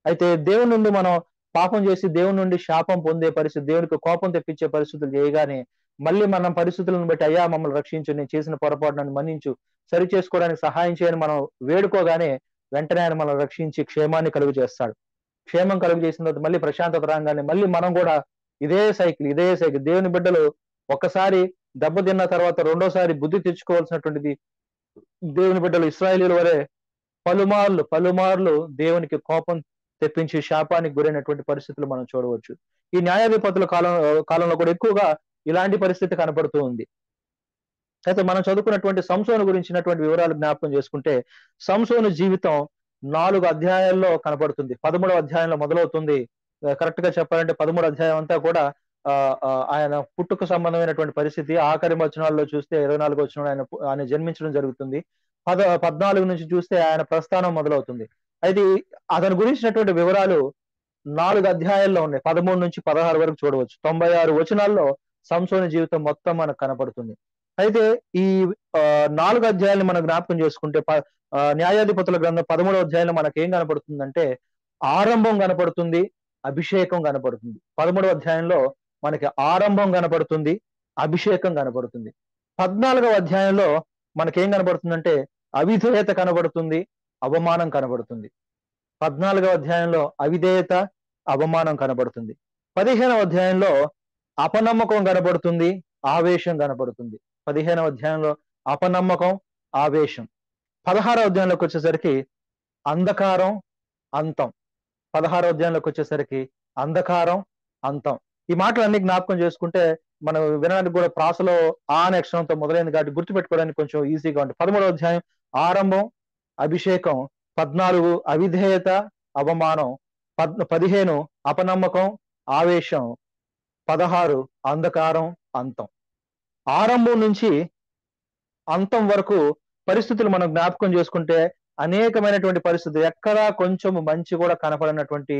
అయితే దేవుని నుండి మనం పాపం చేసి దేవుని నుండి శాపం పొందే పరిస్థితి, దేవునికి కోపం తెప్పించే పరిస్థితులు చేయగానే మళ్ళీ మనం పరిస్థితులను బట్టి, అయ్యా మమ్మల్ని రక్షించు, నేను చేసిన పొరపాటు నన్ను మన్నించు, సరి చేసుకోవడానికి సహాయం చేయని మనం వేడుకోగానే వెంటనే ఆయన మనం రక్షించి క్షేమాన్ని కలుగు చేస్తాడు. క్షేమం కలుగు చేసిన తర్వాత మళ్ళీ ప్రశాంతత రాగానే మళ్ళీ మనం కూడా ఇదే సైకిల్. దేవుని బిడ్డలు ఒక్కసారి దెబ్బతిన్న తర్వాత రెండోసారి బుద్ధి తెచ్చుకోవాల్సినటువంటిది. దేవుని బిడ్డలు ఇశ్రాయేలీయుల వలె పలుమార్లు దేవునికి కోపం తెప్పించి శాపానికి గురైనటువంటి పరిస్థితులు మనం చూడవచ్చు. ఈ న్యాయాధిపతుల కాలంలో కూడా ఎక్కువగా ఇలాంటి పరిస్థితి కనపడుతూ ఉంది. అయితే మనం చదువుకున్నటువంటి సంసోను గురించినటువంటి వివరాలు జ్ఞాపకం చేసుకుంటే, సంసోను జీవితం 4 అధ్యాయాల్లో కనపడుతుంది. 13వ అధ్యాయంలో మొదలవుతుంది. కరెక్ట్ గా చెప్పాలంటే 13వ అధ్యాయం అంతా కూడా ఆయన పుట్టుకు సంబంధమైనటువంటి పరిస్థితి. ఆఖరి వచనాల్లో చూస్తే 24వ వచనంలో ఆయన జన్మించడం జరుగుతుంది. 14 నుంచి చూస్తే ఆయన ప్రస్థానం మొదలవుతుంది. అయితే అతని గురించినటువంటి వివరాలు 4 అధ్యాయాల్లో ఉన్నాయి. 13 నుంచి 16 వరకు చూడవచ్చు. 96 వచనాల్లో సంసోను జీవితం మొత్తం మనకు కనపడుతుంది. అయితే ఈ 4 అధ్యాయాలను మనం జ్ఞాపకం చేసుకుంటే, న్యాయాధిపతుల గ్రంథం 13వ అధ్యాయంలో మనకి ఏం కనపడుతుందంటే, ఆరంభం కనపడుతుంది, అభిషేకం కనపడుతుంది. 13వ అధ్యాయంలో మనకి ఆరంభం కనపడుతుంది, అభిషేకం కనపడుతుంది. 14వ అధ్యాయంలో మనకేం కనపడుతుందంటే, అవిధేయత కనబడుతుంది, అవమానం కనబడుతుంది. 14వ అధ్యాయంలో అవిధేయత, అవమానం కనబడుతుంది. 15వ అధ్యాయంలో అపనమ్మకం కనబడుతుంది, ఆవేశం కనబడుతుంది. 15వ అధ్యాయంలో అపనమ్మకం, ఆవేశం. 16వ అధ్యాయంలోకి వచ్చేసరికి అంధకారం, అంతం. 16వ అధ్యాయంలోకి వచ్చేసరికి అంధకారం, అంతం. ఈ మాటలన్నీ జ్ఞాపకం చేసుకుంటే మనం వినడానికి కూడా ప్రాసలో ఆ అనే అక్షరంతో మొదలైంది కాబట్టి గుర్తుపెట్టుకోవడానికి కొంచెం ఈజీగా ఉంటుంది. 13వ అధ్యాయం ఆరంభం, అభిషేకం. 14 అవిధేయత, అవమానం. 15 అపనమ్మకం, ఆవేశం. 16 అంధకారం, అంతం. ఆరంభం నుంచి అంతం వరకు పరిస్థితులు మనం జ్ఞాపకం చేసుకుంటే అనేకమైనటువంటి పరిస్థితులు, ఎక్కడా కొంచెం మంచి కూడా కనపడినటువంటి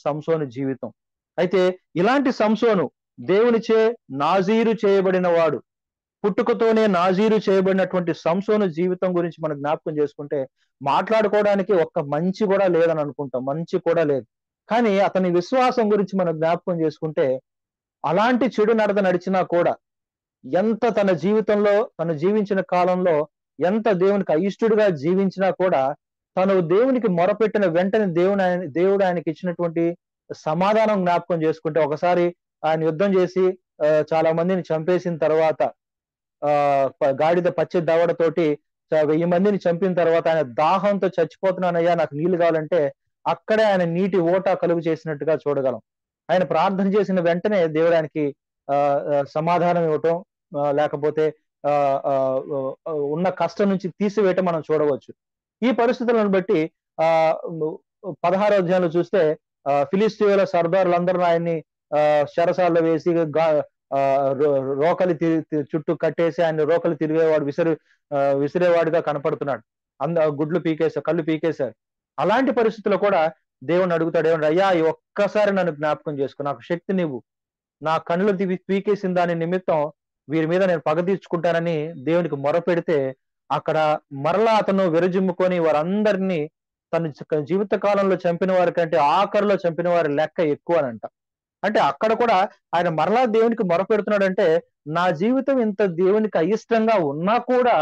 సంసోను జీవితం. అయితే ఇలాంటి సంసోను దేవునిచే నాజీరు చేయబడిన వాడు, పుట్టుకతోనే నాజీరు చేయబడినటువంటి సంసోను జీవితం గురించి మనం జ్ఞాపకం చేసుకుంటే మాట్లాడుకోవడానికి ఒక్క మంచి కూడా లేదని అనుకుంటాం. మంచి కూడా లేదు. కానీ అతని విశ్వాసం గురించి మనం జ్ఞాపకం చేసుకుంటే అలాంటి చెడు నడత నడిచినా కూడా, ఎంత తన జీవితంలో తను జీవించిన కాలంలో ఎంత దేవునికి అయిష్టుడిగా జీవించినా కూడా, తను దేవునికి మొరపెట్టిన వెంటనే దేవుడు ఆయనకి ఇచ్చినటువంటి సమాధానం జ్ఞాపకం చేసుకుంటే, ఒకసారి ఆయన యుద్ధం చేసి చాలా మందిని చంపేసిన తర్వాత గాడిద పచ్చి దవడతోటి 1000 మందిని చంపిన తర్వాత ఆయన దాహంతో చచ్చిపోతున్నానయ్యా నాకు నీళ్లు కావాలంటే అక్కడే ఆయన నీటి ఓట కలుగు చేసినట్టుగా చూడగలం. ఆయన ప్రార్థన చేసిన వెంటనే దేవుడు ఆయనకి సమాధానం ఇవ్వటం, లేకపోతే ఉన్న కష్టం నుంచి తీసివేయటం మనం చూడవచ్చు. ఈ పరిస్థితులను బట్టి 16వ అధ్యాయంలో చూస్తే ఫిలిస్తీయుల సర్దారులందరూ ఆయన్ని చెరసాల్లో వేసి రోకలి చుట్టూ కట్టేసి ఆయన రోకలి తిరిగేవాడు విసిరేవాడిగా కనపడుతున్నాడు. గుడ్లు పీకేశారు, కళ్ళు పీకేశారు. అలాంటి పరిస్థితుల్లో కూడా దేవుని అడుగుతాడు, ఏమన్నా అయ్యా ఈ ఒక్కసారి నన్ను జ్ఞాపకం చేసుకో, నాకు శక్తి నీవు, నా కళ్ళు పీకేసిన దాని నిమిత్తం వీరి మీద నేను పగ తీర్చుకుంటానని దేవునికి మొరపెడితే, అక్కడ మరలా అతను విరజిమ్ముకొని వారందరినీ తన జీవిత కాలంలో చంపిన వారి కంటే ఆఖరిలో చంపిన వారి లెక్క ఎక్కువ అనంట. అంటే అక్కడ కూడా ఆయన మరలా దేవునికి మొరపెడుతున్నాడంటే, నా జీవితం ఇంత దేవునికి అయిష్టంగా ఉన్నా కూడా,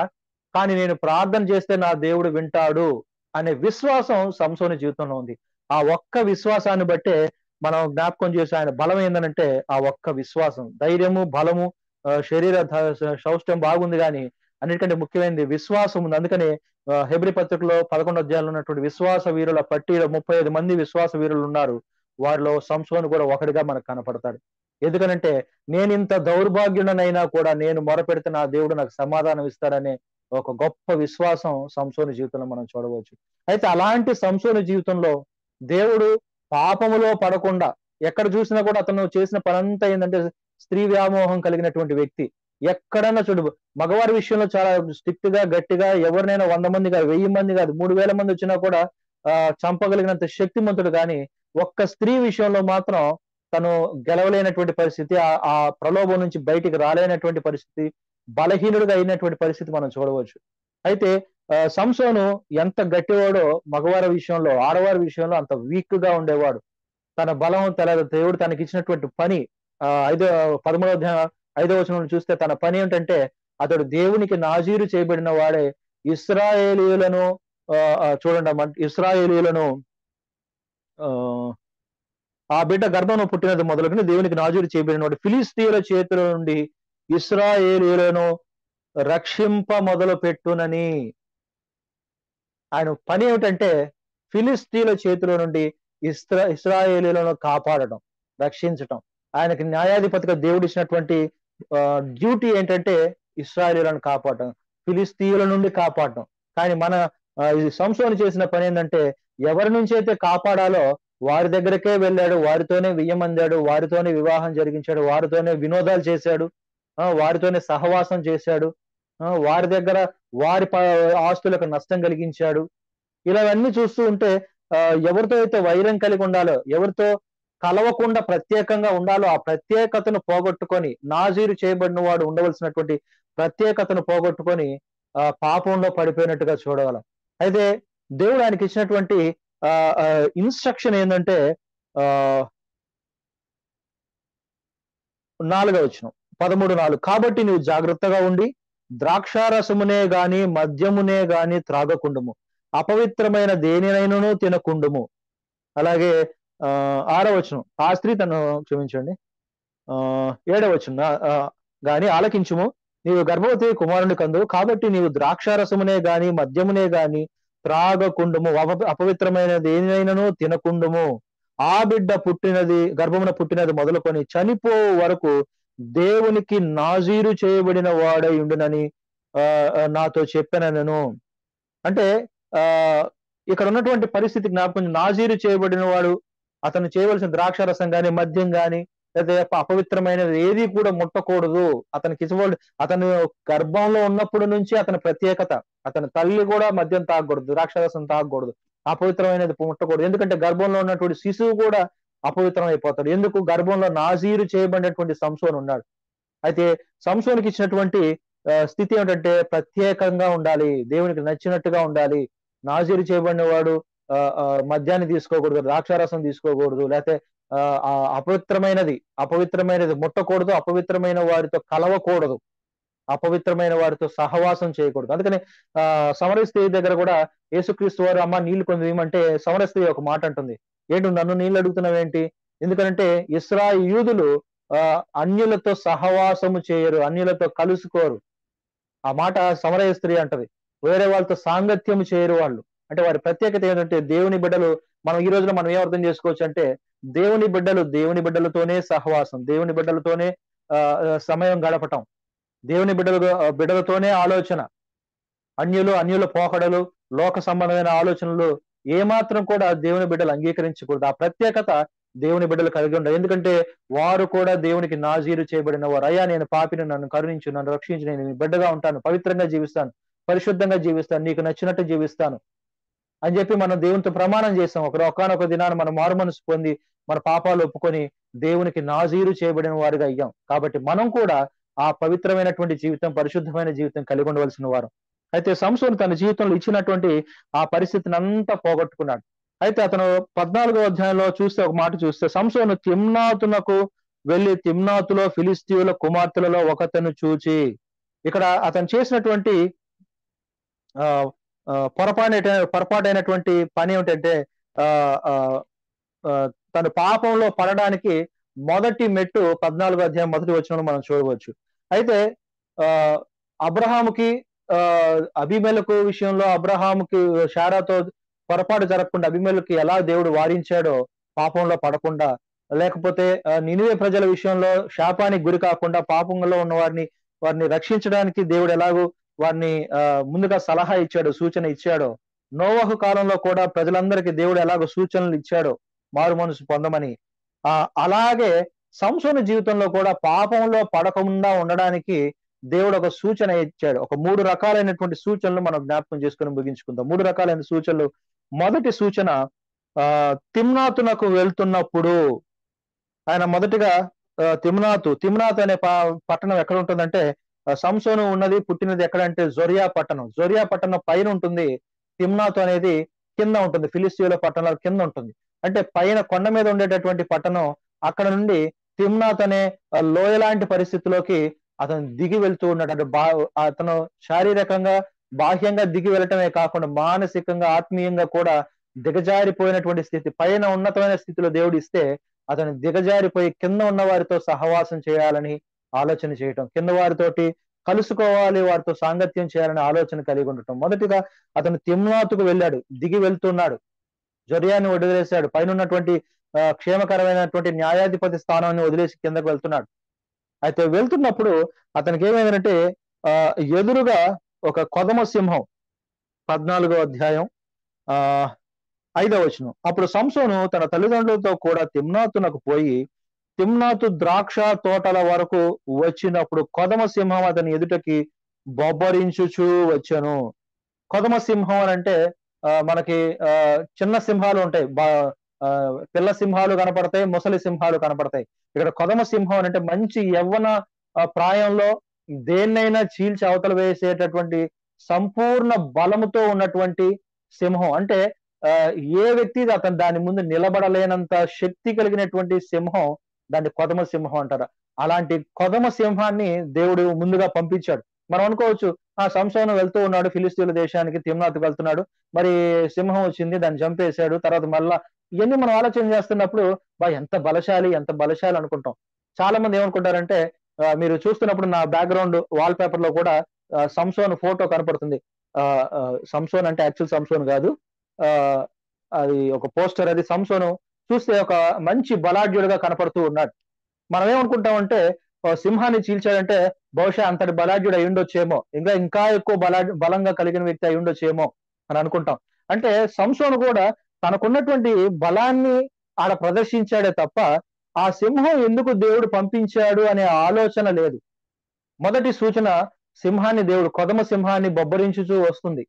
కానీ నేను ప్రార్థన చేస్తే నా దేవుడు వింటాడు అనే విశ్వాసం సంసోను జీవితంలో ఉంది. ఆ ఒక్క విశ్వాసాన్ని బట్టే మనం జ్ఞాపకం చేసే ఆయన బలం ఏంటంటే ఆ ఒక్క విశ్వాసం. ధైర్యము, బలము, శరీర సౌష్ఠ్యం బాగుంది, కానీ అన్నిటికంటే ముఖ్యమైనది విశ్వాసం ఉంది. అందుకని హెబ్రీ పత్రికలో 11వ అధ్యాయంలో ఉన్నటువంటి విశ్వాస వీరుల పట్టిలో 35 మంది విశ్వాస వీరులు ఉన్నారు. వారిలో సంసోను కూడా ఒకటిగా మనకు కనపడతాడు. ఎందుకనంటే నేను ఇంత దౌర్భాగ్యుడనైనా కూడా నేను మొరపెడితే నా దేవుడు నాకు సమాధానం ఇస్తాడనే ఒక గొప్ప విశ్వాసం సంసోను జీవితంలో మనం చూడవచ్చు. అయితే అలాంటి సంసోను జీవితంలో దేవుడు పాపములో పడకుండా, ఎక్కడ చూసినా కూడా అతను చేసిన పనంతా ఏంటంటే స్త్రీ వ్యామోహం కలిగినటువంటి వ్యక్తి. ఎక్కడైనా చూడు, మగవారి విషయంలో చాలా స్ట్రిక్ట్ గా గట్టిగా, ఎవరినైనా 100 మంది కాదు, 1000 మంది కాదు, 3000 మంది వచ్చినా కూడా చంపగలిగినంత శక్తిమంతుడు. కానీ ఒక్క స్త్రీ విషయంలో మాత్రం తను గెలవలేనటువంటి పరిస్థితి, ఆ ప్రలోభం నుంచి బయటికి రాలేనటువంటి పరిస్థితి, బలహీనుడిగా అయినటువంటి పరిస్థితి మనం చూడవచ్చు. అయితే సంసోను ఎంత గట్టివాడో మగవారి విషయంలో, ఆడవారి విషయంలో అంత వీక్ గా ఉండేవాడు. తన బలం, దేవుడు తనకి ఇచ్చినటువంటి పని 13వ అధ్యాయం 5వ వచనం చూస్తే తన పని ఏంటంటే అతడు దేవునికి నాజీరు చేయబడిన వాడే ఇశ్రాయేలీయులను చూడండి, ఇశ్రాయేలీయులను ఆ బిడ్డ గర్భంలో పుట్టినది మొదలుకొని దేవునికి నాజీరు చేయబడిన వాడు ఫిలిస్తీయుల చేతుల నుండి ఇశ్రాయేలీయులను రక్షింప మొదలు పెట్టునని. ఆయన పని ఏమిటంటే ఫిలిస్తీయుల చేతుల నుండి ఇశ్రాయేలీయులను కాపాడటం, రక్షించటం. ఆయనకి న్యాయాధిపతిగా దేవుడు ఇచ్చినటువంటి డ్యూటీ ఏంటంటే ఇశ్రాయేలీయులను కాపాడటం, ఫిలిస్తీయుల నుండి కాపాడటం. కానీ మన సంసోను చేసిన పని ఏంటంటే ఎవరి నుంచి అయితే కాపాడాలో వారి దగ్గరకే వెళ్ళాడు, వారితోనే వియ్యమందాడు, వారితోనే వివాహం జరిగించాడు, వారితోనే వినోదాలు చేశాడు, వారితోనే సహవాసం చేశాడు, వారి దగ్గర వారి ఆస్తులకు నష్టం కలిగించాడు. ఇలావన్నీ చూస్తూ ఉంటే ఎవరితో అయితే వైరం కలిగి ఉండాలో, ఎవరితో కలవకుండా ప్రత్యేకంగా ఉండాలో ఆ ప్రత్యేకతను పోగొట్టుకొని, నాజీరు చేయబడిన వాడు ఉండవలసినటువంటి ప్రత్యేకతను పోగొట్టుకొని పాపంలో పడిపోయినట్టుగా చూడగలం. అయితే దేవుడు ఆయనకి ఇచ్చినటువంటి ఇన్స్ట్రక్షన్ ఏంటంటే 4వ వచనం 13:4 కాబట్టి నువ్వు జాగ్రత్తగా ఉండి ద్రాక్షారసమునే గాని మద్యమునే గాని త్రాగకుండుము, అపవిత్రమైన దేనినైనను తినకుండుము. అలాగే 6వ వచనం ఆ స్త్రీ తను క్షమించండి 7వ వచనం గాని ఆలకించుము, నీవు గర్భవతి కుమారుని కందువు, కాబట్టి నీవు ద్రాక్షారసమునే గాని మద్యమునే గాని త్రాగకుండుము, అపవిత్రమైన దేనినైనను తినకుండుము. ఆ బిడ్డ గర్భమున పుట్టినది మొదలుకొని చనిపో వరకు దేవునికి నాజీరు చేయబడిన వాడై ఉండునని నాతో చెప్పానను. అంటే ఇక్కడ ఉన్నటువంటి పరిస్థితి జ్ఞాపకం, నాజీరు చేయబడిన వాడు అతను చేయవలసిన ద్రాక్షారసం గాని, మద్యం గాని, లేదా అపవిత్రమైనది ఏది కూడా ముట్టకూడదు. అతనికి ఇవ్వబడి అతను గర్భంలో ఉన్నప్పుడు నుంచి అతని ప్రత్యేకత. అతని తల్లి కూడా మద్యం తాగకూడదు, ద్రాక్షారసం తాగకూడదు, అపవిత్రమైనది ముట్టకూడదు. ఎందుకంటే గర్భంలో ఉన్నటువంటి శిశువు కూడా అపవిత్రం అయిపోతాడు. ఎందుకు? గర్భంలో నాజీరు చేయబడినటువంటి సంసోను ఉన్నాడు. అయితే సంసోనుకి ఇచ్చినటువంటి స్థితి ఏమిటంటే ప్రత్యేకంగా ఉండాలి, దేవునికి నచ్చినట్టుగా ఉండాలి. నాజీరు చేయబడిన వాడు మద్యాన్ని తీసుకోకూడదు, ద్రాక్షారసం తీసుకోకూడదు, లేకపోతే అపవిత్రమైనది ముట్టకూడదు, అపవిత్రమైన వారితో కలవకూడదు, అపవిత్రమైన వారితో సహవాసం చేయకూడదు. అందుకని సమరయ స్త్రీ దగ్గర కూడా యేసుక్రీస్తు వారు అమ్మ నీళ్లు కొంచెం ఇవ్వమంటే సమరయ స్త్రీ ఒక మాట అంటుంది, ఏంటి నన్ను నీళ్లు అడుగుతున్నావేంటి? ఎందుకంటే యూదులు అన్యులతో సహవాసము చేయరు, అన్యులతో కలుసుకోరు. ఆ మాట సమరయ స్త్రీ అంటది. వేరే వాళ్ళతో సాంగత్యం చేయరు వాళ్ళు. అంటే వారి ప్రత్యేకత ఏంటంటే దేవుని బిడ్డలు. మనం ఈ రోజున మనం ఏం అర్థం చేసుకోవచ్చు అంటే దేవుని బిడ్డలతోనే సహవాసం, దేవుని బిడ్డలతోనే సమయం గడపటం, దేవుని బిడ్డలతోనే ఆలోచన. అన్యుల పోకడలు, లోక సంబంధమైన ఆలోచనలు ఏమాత్రం కూడా దేవుని బిడ్డలు అంగీకరించకూడదు. ఆ ప్రత్యేకత దేవుని బిడ్డలు కలిగి ఉండాలి. ఎందుకంటే వారు కూడా దేవునికి నాజీరు చేయబడిన వారు. అయ్యా నేను పాపిని, నన్ను కరుణించు, నన్ను రక్షించి, నేను నీ బిడ్డగా ఉంటాను, పవిత్రంగా జీవిస్తాను, పరిశుద్ధంగా జీవిస్తాను, నీకు నచ్చినట్టు జీవిస్తాను అని చెప్పి మనం దేవునితో ప్రమాణం చేస్తాం. ఒకానొక దినాన్ని మనం మారు మనసు పొంది మన పాపాలు ఒప్పుకొని దేవునికి నాజీరు చేయబడిన వారుగా అయ్యాం. కాబట్టి మనం కూడా ఆ పవిత్రమైనటువంటి జీవితం, పరిశుద్ధమైన జీవితం కలిగి ఉండవలసిన వారు. అయితే సంసోను తన జీవితంలో ఇచ్చినటువంటి ఆ పరిస్థితిని అంతా పోగొట్టుకున్నాడు. అయితే అతను 14వ అధ్యాయంలో చూస్తే ఒక మాట చూస్తే, సంసోను తిమ్నాతునకు వెళ్లి తిమ్నాతులో ఫిలిస్తీయుల కుమార్తెలలో ఒకతను చూచి, ఇక్కడ అతను చేసినటువంటి ఆ పొరపాటైనటువంటి పని ఏమిటంటే తను పాపంలో పడడానికి మొదటి మెట్టు 14వ అధ్యాయం మొదటి వచనంలో మనం చూడవచ్చు. అయితే అబ్రహాముకి అబీమెలెకు విషయంలో అబ్రహాముకి శారాతో పొరపాటు జరగకుండా అబీమెలెకు ఎలా దేవుడు వారించాడో పాపంలో పడకుండా, లేకపోతే నినివే ప్రజల విషయంలో శాపానికి గురి కాకుండా పాపంలో ఉన్న వారిని రక్షించడానికి దేవుడు ఎలాగో వారిని ముందుగా సలహా ఇచ్చాడు, సూచన ఇచ్చాడో, నోవహు కాలంలో కూడా ప్రజలందరికీ దేవుడు ఎలాగో సూచనలు ఇచ్చాడో మారు మనసు పొందమని, అలాగే సంసోను జీవితంలో కూడా పాపంలో పడకుండా ఉండడానికి దేవుడు ఒక సూచన ఇచ్చాడు. ఒక 3 రకాలైనటువంటి సూచనలు మనం జ్ఞాపకం చేసుకుని ముగించుకుందాం. 3 రకాలైన సూచనలు. మొదటి సూచన, తిమ్నాతునకు వెళ్తున్నప్పుడు ఆయన మొదటిగా తిమ్నాత్ అనే పట్టణం ఎక్కడ ఉంటుందంటే, సంసోను ఉన్నది పుట్టినది ఎక్కడంటే జొరియా పట్టణం పైన ఉంటుంది, తిమ్నాతు అనేది కింద ఉంటుంది, ఫిలిస్తీయుల పట్టణాల కింద ఉంటుంది. అంటే పైన కొండ మీద ఉండేటటువంటి పట్టణం, అక్కడ నుండి తిమ్నాత్ అనే లోయ లాంటి పరిస్థితిలోకి అతను దిగి వెళ్తూ ఉన్నాడు. అంటే అతను శారీరకంగా బాహ్యంగా దిగి వెళ్ళటమే కాకుండా మానసికంగా ఆత్మీయంగా కూడా దిగజారిపోయినటువంటి స్థితి. పైన ఉన్నతమైన స్థితిలో దేవుడు ఇస్తే అతను దిగజారిపోయి కింద ఉన్న వారితో సహవాసం చేయాలని ఆలోచన చేయటం, కింద వారితోటి కలుసుకోవాలి, వారితో సాంగత్యం చేయాలని ఆలోచన కలిగి ఉండటం. మొదటిగా అతను తిమ్నాతుకు వెళ్ళాడు, దిగి వెళ్తున్నాడు, జొరియాని వదిలేశాడు, పైన ఉన్నటువంటి క్షేమకరమైనటువంటి న్యాయాధిపతి స్థానాన్ని వదిలేసి కిందకు వెళ్తున్నాడు. అయితే వెళ్తున్నప్పుడు అతనికి ఏమైందంటే ఎదురుగా ఒక కొదమ సింహం, 14వ అధ్యాయం 5వ వచనం. అప్పుడు సంసోను తన తల్లిదండ్రులతో కూడా తిమ్నాతునకు పోయి తిమ్నాతు ద్రాక్ష తోటల వరకు వచ్చినప్పుడు కొదమ సింహం అతని ఎదుటకి బొబ్బరించుచూ వచ్చాను. కొదమ సింహం అని అంటే మనకి చిన్న సింహాలు ఉంటాయి, పిల్ల సింహాలు కనపడతాయి, ముసలి సింహాలు కనపడతాయి. ఇక్కడ కొదమ సింహం అని అంటే మంచి యవ్వన ప్రాయంలో దేన్నైనా చీల్చి అవతల వేసేటటువంటి సంపూర్ణ బలముతో ఉన్నటువంటి సింహం. అంటే ఏ వ్యక్తి అతను దాని ముందు నిలబడలేనంత శక్తి కలిగినటువంటి సింహం, దాన్ని కొదమ సింహం అంటారు. అలాంటి కొదమ సింహాన్ని దేవుడు ముందుగా పంపించాడు. మనం అనుకోవచ్చు, సంసోను వెళ్తూ ఉన్నాడు ఫిలిస్తీయుల దేశానికి, తిమ్నాతుకు వెళ్తున్నాడు, మరి సింహం వచ్చింది, దాన్ని చంపేశాడు, తర్వాత మళ్ళా ఇవన్నీ మనం ఆలోచన చేస్తున్నప్పుడు ఎంత బలశాలి అనుకుంటాం. చాలా మంది ఏమనుకుంటారంటే, మీరు చూస్తున్నప్పుడు నా బ్యాక్గ్రౌండ్ వాల్ పేపర్ లో కూడా సంసోను ఫోటో కనపడుతుంది. సంసోన్ అంటే యాక్చువల్ సంసోన్ కాదు, అది ఒక పోస్టర్. అది సంసోను చూస్తే ఒక మంచి బలాఢ్యుడిగా కనపడుతూ ఉన్నాడు. మనం ఏమనుకుంటామంటే సింహాన్ని చీల్చాడంటే బహుశా అంతటి బలాఢ్యుడు అయి ఉండొచ్చేమో, ఇంకా ఎక్కువ బలంగా కలిగిన వ్యక్తి అయి ఉండొచ్చేమో అని అనుకుంటాం. అంటే సంసోను కూడా తనకున్నటువంటి బలాన్ని ఆడ ప్రదర్శించాడే తప్ప ఆ సింహం ఎందుకు దేవుడు పంపించాడు అనే ఆలోచన లేదు. మొదటి సూచన సింహాన్ని దేవుడు కొదమ సింహాన్ని బొబ్బరించుచూ వస్తుంది.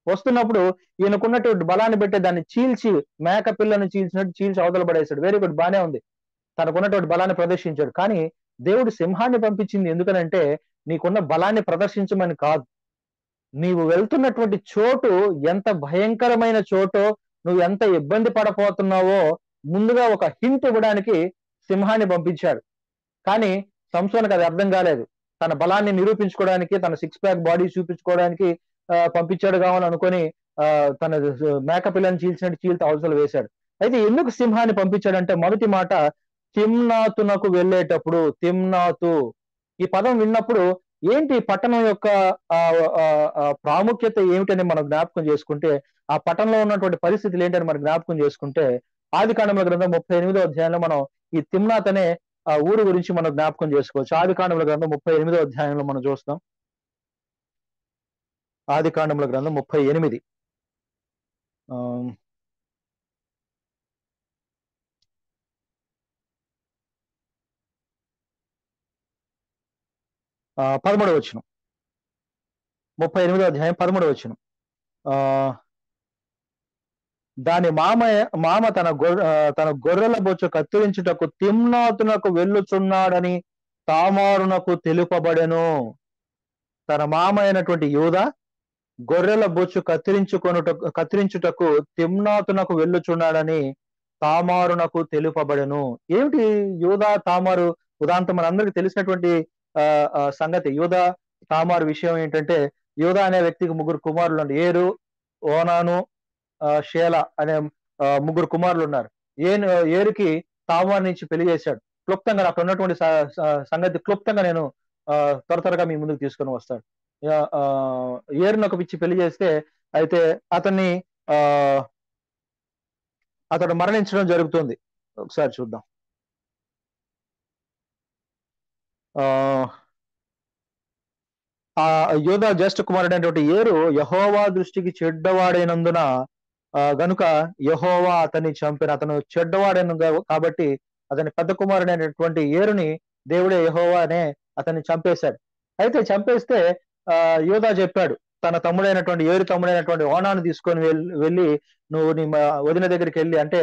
వస్తున్నప్పుడు ఈయనకున్నటువంటి బలాన్ని బట్టి దాన్ని చీల్చి మేక పిల్లను చీల్చినట్టు చీల్చి అవతల పడేశాడు. వెరీ గుడ్, బానే ఉంది. తనకున్నటువంటి బలాన్ని ప్రదర్శించాడు. కానీ దేవుడు సింహాన్ని పంపించింది ఎందుకనంటే నీకున్న బలాన్ని ప్రదర్శించమని కాదు. నీవు వెళ్తున్నటువంటి చోటు ఎంత భయంకరమైన చోటో, నువ్వు ఎంత ఇబ్బంది పడపోతున్నావో ముందుగా ఒక హింట్ ఇవ్వడానికి సింహాన్ని పంపించాడు. కానీ సంసోన్‌కి అది అర్థం కాలేదు. తన బలాన్ని నిరూపించుకోవడానికి, తన సిక్స్ ప్యాక్ బాడీ చూపించుకోవడానికి పంపించాడు కావాలని అనుకొని తన మేక పిల్లని చీల్చినట్టు చీల్చి అవతల వేశాడు. అయితే ఎందుకు సింహాన్ని పంపించాడంటే మొదటి మాట తిమ్నాతునకు వెళ్ళేటప్పుడు, తిమ్నాతు ఈ పదం విన్నప్పుడు ఏంటి పట్టణం యొక్క ప్రాముఖ్యత ఏమిటని మనం జ్ఞాపకం చేసుకుంటే, ఆ పట్టణంలో ఉన్నటువంటి పరిస్థితులు ఏంటని మనం జ్ఞాపకం చేసుకుంటే, ఆదికాండముల గ్రంథం 38వ అధ్యాయంలో మనం ఈ తిమ్నాత్ అనే ఊరు గురించి మనం జ్ఞాపకం చేసుకోవచ్చు. ఆదికాండముల గ్రంథం 38వ అధ్యాయంలో మనం చూస్తాం. ఆదికాండముల గ్రంథం 38. 13వ వచనం. 38వ అధ్యాయం 13వ వచనం. దాని మామ తన గొర్రెల బొచ్చు కత్తిరించుటకు తిమ్నాతునకు వెళ్ళుచున్నాడని తామారునకు తెలుపబడెను. తన మామ అయినటువంటి యూదా గొర్రెల బొచ్చు కత్తిరించుటకు తిమ్నాతునకు వెళ్ళుచున్నాడని తామారునకు తెలుపబడెను. ఏమిటి యూదా తామారు ఉదాంతం మనందరికి తెలిసినటువంటి సంగతి. యూదా తామారు విషయం ఏంటంటే, యూదా అనే వ్యక్తికి ముగ్గురు కుమారులు, ఏరు, ఓనాను, షేల అనే ముగ్గురు కుమారులు ఉన్నారు. ఏరుకి తామారు నుంచి పెళ్లి చేశాడు. క్లుప్తంగా అక్కడ ఉన్నటువంటి సంగతి క్లుప్తంగా నేను త్వరగా మీ ముందుకు తీసుకొని వస్తాను. ఏరును ఒక పిచ్చి పెళ్లి చేస్తే అయితే అతడు మరణించడం జరుగుతుంది. ఒకసారి చూద్దాం. ఆ యోధా జ్యేష్ఠ కుమారుడైనటువంటి ఏరు యెహోవా దృష్టికి చెడ్డవాడైనందున గనుక యెహోవా అతన్ని చంపిన. అతను చెడ్డవాడైన కాబట్టి అతని పెద్ద కుమారుడైనటువంటి ఏరుని దేవుడే యెహోవానే అతన్ని చంపేశాడు. అయితే చంపేస్తే యోధా చెప్పాడు తన తమ్ముడైనటువంటి ఏరు తమ్ముడైనటువంటి ఓనాను తీసుకొని వెళ్ళి నువ్వు నీ వదిన దగ్గరికి వెళ్ళి, అంటే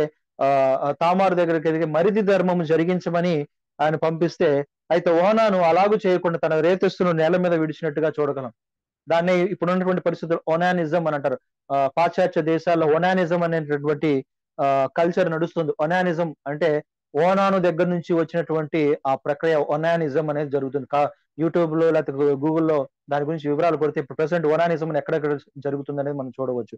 తామారు దగ్గరికి వెళ్ళి మరిది ధర్మం జరిగించమని ఆయన పంపిస్తే, అయితే ఓనాను అలాగూ చేయకుండా తన రేతస్సును నేల మీద విడిచినట్టుగా చూడగలం. దాన్ని ఇప్పుడు ఉన్నటువంటి పరిస్థితులు ఒనానిజం అని అంటారు. పాశ్చాత్య దేశాల్లో ఒనానిజం అనేటటువంటి కల్చర్ నడుస్తుంది. ఒనానిజం అంటే ఓనాను దగ్గర నుంచి వచ్చినటువంటి ఆ ప్రక్రియ ఒనానిజం అనేది జరుగుతుంది. యూట్యూబ్ లో లేకపోతే గూగుల్లో దాని గురించి వివరాలు కొడితే ఇప్పుడు ప్రెసెంట్ ఓనానిజం ఎక్కడెక్కడ జరుగుతుంది అనేది మనం చూడవచ్చు.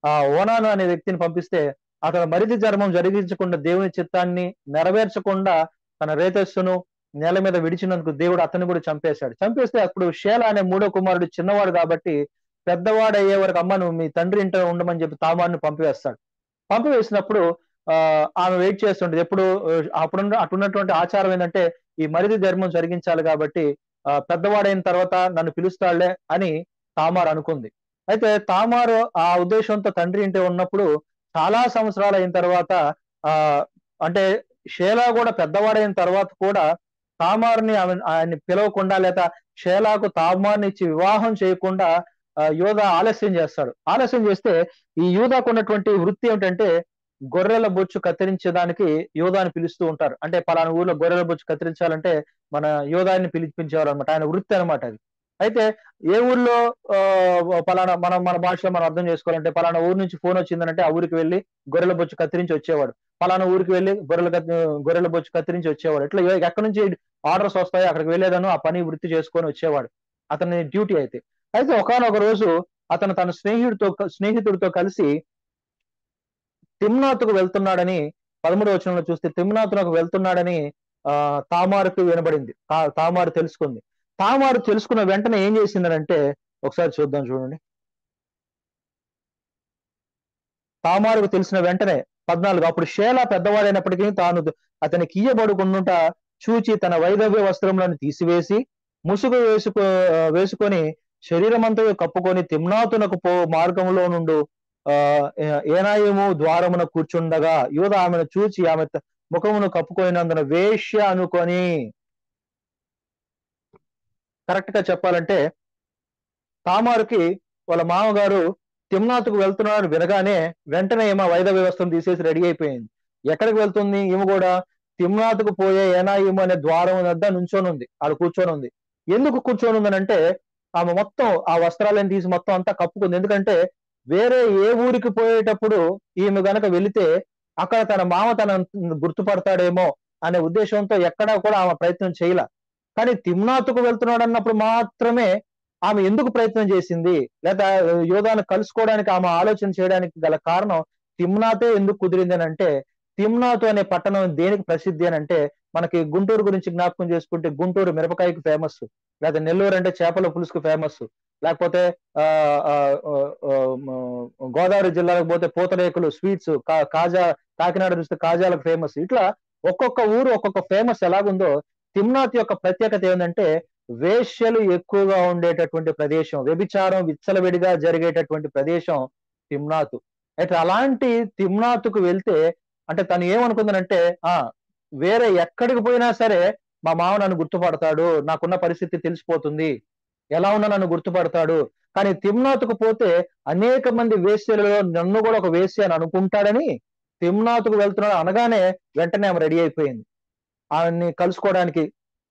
ఆ ఓనాను అనే వ్యక్తిని పంపిస్తే అతను మరిది ధర్మం జరిగించకుండా, దేవుని చిత్తాన్ని నెరవేర్చకుండా తన రేతస్సును నేల మీద విడిచినందుకు దేవుడు అతన్ని కూడా చంపేశాడు. చంపేస్తే అప్పుడు షేల అనే మూడో కుమారుడు చిన్నవాడు కాబట్టి పెద్దవాడు అయ్యే వరకు అమ్మ నువ్వు మీ తండ్రి ఇంట్లో ఉండమని చెప్పి తామారుని పంపివేస్తాడు. పంపివేసినప్పుడు ఆమె వెయిట్ చేస్తుంటది. ఎప్పుడు అటున్నటువంటి ఆచారం ఏంటంటే ఈ మరిది ధర్మం జరిగించాలి కాబట్టి పెద్దవాడైన తర్వాత నన్ను పిలుస్తాడులే అని తామారు అనుకుంది. అయితే తామారు ఆ ఉద్దేశంతో తండ్రి ఇంటి ఉన్నప్పుడు చాలా సంవత్సరాలు అయిన తర్వాత అంటే షేలా కూడా పెద్దవాడైన తర్వాత కూడా తామారుని ఆయన్ని పిలవకుండా, లేదా షేలాకు తామారుని ఇచ్చి వివాహం చేయకుండా యోధా ఆలస్యం చేస్తాడు. ఆలస్యం చేస్తే ఈ యూదాకు ఉన్నటువంటి వృత్తి ఏమిటంటే గొర్రెల బొచ్చు కత్తిరించడానికి యోధాని పిలుస్తూ ఉంటారు. అంటే పలానా ఊర్లో గొర్రెల బొచ్చు కత్తిరించాలంటే మన యోధాన్ని పిలిపించేవారు అనమాట. ఆయన వృత్తి అనమాట అది. అయితే ఏ ఊర్లో పలానా మన భాషలో మనం అర్థం చేసుకోవాలంటే పలానా ఊరు నుంచి ఫోన్ వచ్చిందనంటే ఆ ఊరికి వెళ్ళి గొర్రెల బొచ్చు కత్తిరించి వచ్చేవాడు. పలానా ఊరికి వెళ్ళి గొర్రెల బొచ్చు కత్తిరించి వచ్చేవాడు. ఇట్లా ఎక్కడి నుంచి ఆర్డర్స్ వస్తాయో అక్కడికి వెళ్ళేదాను ఆ పని వృత్తి చేసుకొని వచ్చేవాడు. అతని డ్యూటీ అయితే. అయితే ఒకానొక రోజు అతను తన స్నేహితుడితో కలిసి తిమ్నాతుకు వెళ్తున్నాడని 13వ వచనంలో చూస్తే తిమ్నాతునకు వెళ్తున్నాడని తామారుకు వినబడింది. తామారు తెలుసుకుంది. తామారు తెలుసుకున్న వెంటనే ఏం చేసిందనంటే ఒకసారి చూద్దాం, చూడండి. తామారుకు తెలిసిన వెంటనే 14 అప్పుడు షేలా పెద్దవాడైనప్పటికీ తాను అతనికి ఇయ్యబడుకుండుట చూచి తన వైదవ్య వస్త్రములను తీసివేసి ముసుగు వేసుకొని శరీరమంతా కప్పుకొని తిమ్నాతునకు మార్గంలో నుండు ఏనాయము ద్వారమున కూర్చుండగా యూద ఆమెను చూచి ఆమె ముఖమును కప్పుకొనినందున వేశ్య అనుకొని. కరెక్ట్ గా చెప్పాలంటే తామారుకి వాళ్ళ మామగారు తిమ్నాతుకు వెళ్తున్నారని వినగానే వెంటనే ఏమో వైద్య వ్యవస్థను తీసేసి రెడీ అయిపోయింది. ఎక్కడికి వెళ్తుంది? ఈమె కూడా తిమ్నాతుకు పోయే ఏనాయిము అనే ద్వారం వద్ద నుంచొని ఉంది, ఆడ కూర్చొని ఉంది. ఎందుకు కూర్చొని ఉందనంటే ఆమె మొత్తం ఆ వస్త్రాలను తీసి మొత్తం అంతా కప్పుకుంది. ఎందుకంటే వేరే ఏ ఊరికి పోయేటప్పుడు ఈమె గనక వెళితే అక్కడ తన మామ తన గుర్తుపడతాడేమో అనే ఉద్దేశంతో ఎక్కడా కూడా ఆమె ప్రయత్నం చేయలే. కానీ తిమ్నాతుకు వెళ్తున్నాడు అన్నప్పుడు మాత్రమే ఆమె ఎందుకు ప్రయత్నం చేసింది, లేదా యోధాను కలుసుకోవడానికి ఆమె ఆలోచన చేయడానికి గల కారణం తిమ్నాతే ఎందుకు కుదిరింది అని అంటే, తిమ్నాతు అనే పట్టణం దేనికి ప్రసిద్ధి అని అంటే, మనకి గుంటూరు గురించి జ్ఞాపకం చేసుకుంటే గుంటూరు మిరపకాయకి ఫేమస్, లేదా నెల్లూరు అంటే చేపల పులుసుకు ఫేమస్, లేకపోతే ఆ ఆ, ఆ, ఆ, గోదావరి జిల్లాలకు పోతే పూతరేకులు స్వీట్స్, కాజా, కాకినాడ చూస్తే కాజాలకు ఫేమస్. ఇట్లా ఒక్కొక్క ఊరు ఒక్కొక్క ఫేమస్ ఎలాగుందో తిమ్నాత్ యొక్క ప్రత్యేకత ఏంటంటే వేశ్యలు ఎక్కువగా ఉండేటటువంటి ప్రదేశం, వ్యభిచారం విచ్చలవిడిగా జరిగేటటువంటి ప్రదేశం తిమ్నాతు. అయితే అలాంటి తిమ్నాతుకు వెళ్తే అంటే తను ఏమనుకుందనంటే ఆ వేరే ఎక్కడికి పోయినా సరే మా మామ నన్ను గుర్తుపడతాడు, నాకున్న పరిస్థితి తెలిసిపోతుంది, ఎలా ఉన్నా నన్ను గుర్తుపడతాడు. కానీ తిమ్నాతుకు పోతే అనేక మంది వేశ్యలలో నన్ను కూడా ఒక వేశ్య అని అనుకుంటాడని తిమ్నాతుకు వెళ్తున్నాడు అనగానే వెంటనే ఆమె రెడీ అయిపోయింది ఆమెని కలుసుకోవడానికి.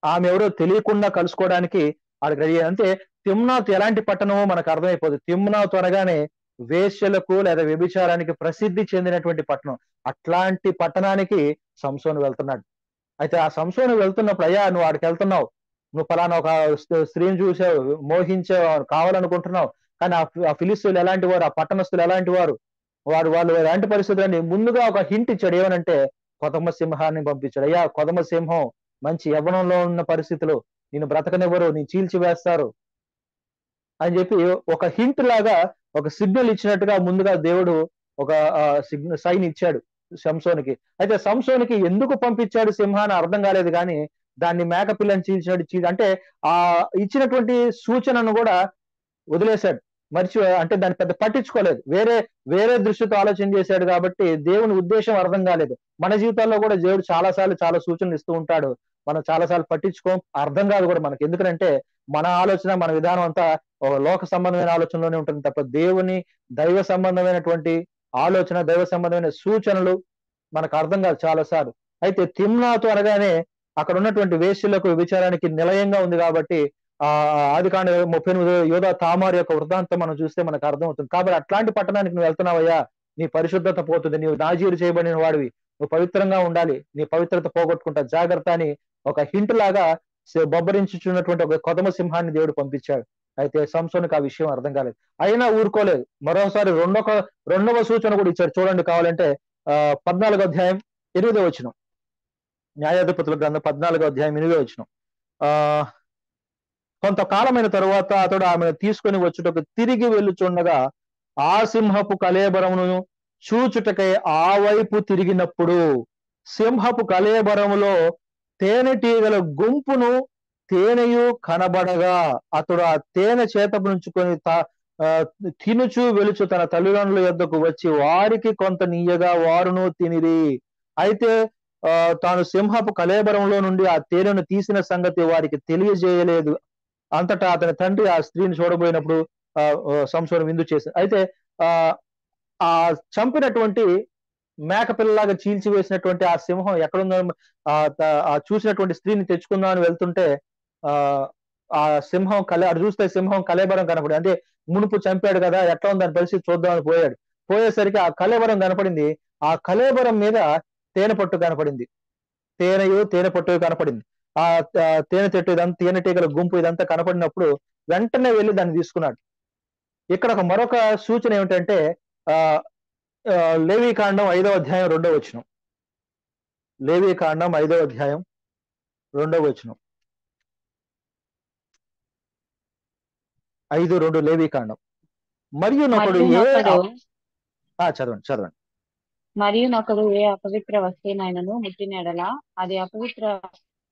ఆమె ఎవరో తెలియకుండా కలుసుకోవడానికి ఆడికి రెడీ అంటే తిమ్నాత్ ఎలాంటి పట్టణమో మనకు అర్థమైపోతుంది. తిమ్నాత్ అనగానే వేశ్యలకు లేదా వ్యభిచారానికి ప్రసిద్ధి చెందినటువంటి పట్టణం. అట్లాంటి పట్టణానికి సంసోను వెళ్తున్నాడు. అయితే ఆ సంసోను వెళ్తున్నప్పుడు అయ్యా నువ్వు ఆడికి వెళ్తున్నావు, నువ్వు ఫలానా ఒక స్త్రీని చూసావు, మోహించావు, కావాలనుకుంటున్నావు, కానీ ఆ ఫిలిస్తీన్లు ఎలాంటి వారు, ఆ పట్టణస్తులు ఎలాంటి వారు, వాళ్ళు ఎలాంటి పరిస్థితులని ముందుగా ఒక హింట్ ఇచ్చాడు. ఏమనంటే కొదమ సింహాన్ని పంపించాడు. అయ్యా కొదమ సింహం మంచి యవ్వనంలో ఉన్న పరిస్థితులు, నేను బ్రతకనివ్వరు, నేను చీల్చివేస్తారు అని చెప్పి ఒక హింట్ లాగా ఒక సిగ్నల్ ఇచ్చినట్టుగా ముందుగా దేవుడు ఒక సిగ్నల్ సైన్ ఇచ్చాడు సంసోనికి. అయితే సంసోనికి ఎందుకు పంపించాడు సింహాన్ని అర్థం కాలేదు, కానీ దాన్ని మేకపిల్లని చీల్చినట్టు అంటే ఆ ఇచ్చినటువంటి సూచనను కూడా వదిలేశాడు, అంటే దాన్ని పెద్ద పట్టించుకోలేదు, వేరే వేరే దృష్టితో ఆలోచన చేశాడు. కాబట్టి దేవుని ఉద్దేశం అర్థం కాలేదు. మన జీవితాల్లో కూడా దేవుడు చాలాసార్లు చాలా సూచనలు ఇస్తూ ఉంటాడు, మనం చాలాసార్లు పట్టించుకోం, అర్థం కాదు కూడా మనకి. ఎందుకంటే మన ఆలోచన మన విధానం అంతా ఒక లోక సంబంధమైన ఆలోచనలోనే ఉంటుంది తప్ప దేవుని దైవ సంబంధమైనటువంటి ఆలోచన, దైవ సంబంధమైన సూచనలు మనకు అర్థం కాదు చాలాసార్లు. అయితే తిమ్నాతు అనగానే అక్కడ ఉన్నటువంటి వేశ్యలకు విచారానికి నిలయంగా ఉంది కాబట్టి ఆ ఆదికాండ 38 యోధా తామారు యొక్క వృత్తాంతం మనం చూస్తే మనకు అర్థమవుతుంది. కాబట్టి అట్లాంటి పట్టణానికి నువ్వు వెళ్తున్నావయ్యా, నీ పరిశుద్ధత పోతుంది, నీవు నాజీరు చేయబడిన వాడివి, నువ్వు పవిత్రంగా ఉండాలి, నీ పవిత్రత పోగొట్టుకుంటా జాగ్రత్త అని ఒక హింట్ లాగా బొబ్బరించుచున్నటువంటి ఒక కొదమ సింహాన్ని దేవుడు పంపించాడు. అయితే సంసోనికి ఆ విషయం అర్థం కాలేదు, అయినా ఊరుకోలేదు. మరోసారి రెండవ సూచన కూడా ఇచ్చాడు. చూడండి కావాలంటే 14వ అధ్యాయం 8వ వచనం, న్యాయాధిపతుల గ్రంథం 14వ అధ్యాయం 8వ వచనం. ఆ కొంతకాలమైన తరువాత అతడు ఆమెను తీసుకుని వచ్చుటకు తిరిగి వెళ్ళుచుండగా ఆ సింహపు కళేబరమును చూచుటకై ఆ వైపు తిరిగినప్పుడు సింహపు కళేబరములో తేనెటీగల గుంపును తేనెయు కనబడగా అతడు ఆ తేనె చేతపుంచుకొని తినుచు వెలుచు తన తల్లిదండ్రుల యొద్దకు వచ్చి వారికి కొంత నీయగా వారును తినిరి. అయితే తాను సింహపు కళేబరంలో నుండి ఆ తేనెను తీసిన సంగతి వారికి తెలియజేయలేదు. అంతటా అతని తండ్రి ఆ స్త్రీని చూడబోయినప్పుడు సంసోను విందు చేసింది. అయితే ఆ చంపినటువంటి మేకపిల్లలాగా చీల్చివేసినటువంటి ఆ సింహం ఎక్కడుందో చూసినటువంటి స్త్రీని తెచ్చుకుందామని వెళ్తుంటే ఆ సింహం అటు చూస్తే సింహం కళేబరం కనపడింది. అంటే మునుపు చంపాడు కదా, ఎట్లా ఉంది దాని పరిస్థితి చూద్దామని పోయాడు. పోయేసరికి ఆ కళేబరం కనపడింది. ఆ కళేబరం మీద తేనె పట్టు కనపడింది, తేనె పట్టు కనపడింది. ఆ తేనె చెట్టు ఇదంతా, తేనెటీగల గుంపు ఇదంతా కనపడినప్పుడు వెంటనే వెళ్ళి దాన్ని తీసుకున్నాడు. ఇక్కడ మరొక సూచన ఏమిటంటే లేవీకాండం 5వ అధ్యాయం 2వ వచనం, లేవీకాండం 5వ అధ్యాయం 2వ వచనం, 5:2 లేవీకాండం. మరియు నొకడు చదవండి. మరియు నొకడు ఏ అపవిత్ర వస్తువునైనను ముట్టిన ఎడల అది అపవిత్ర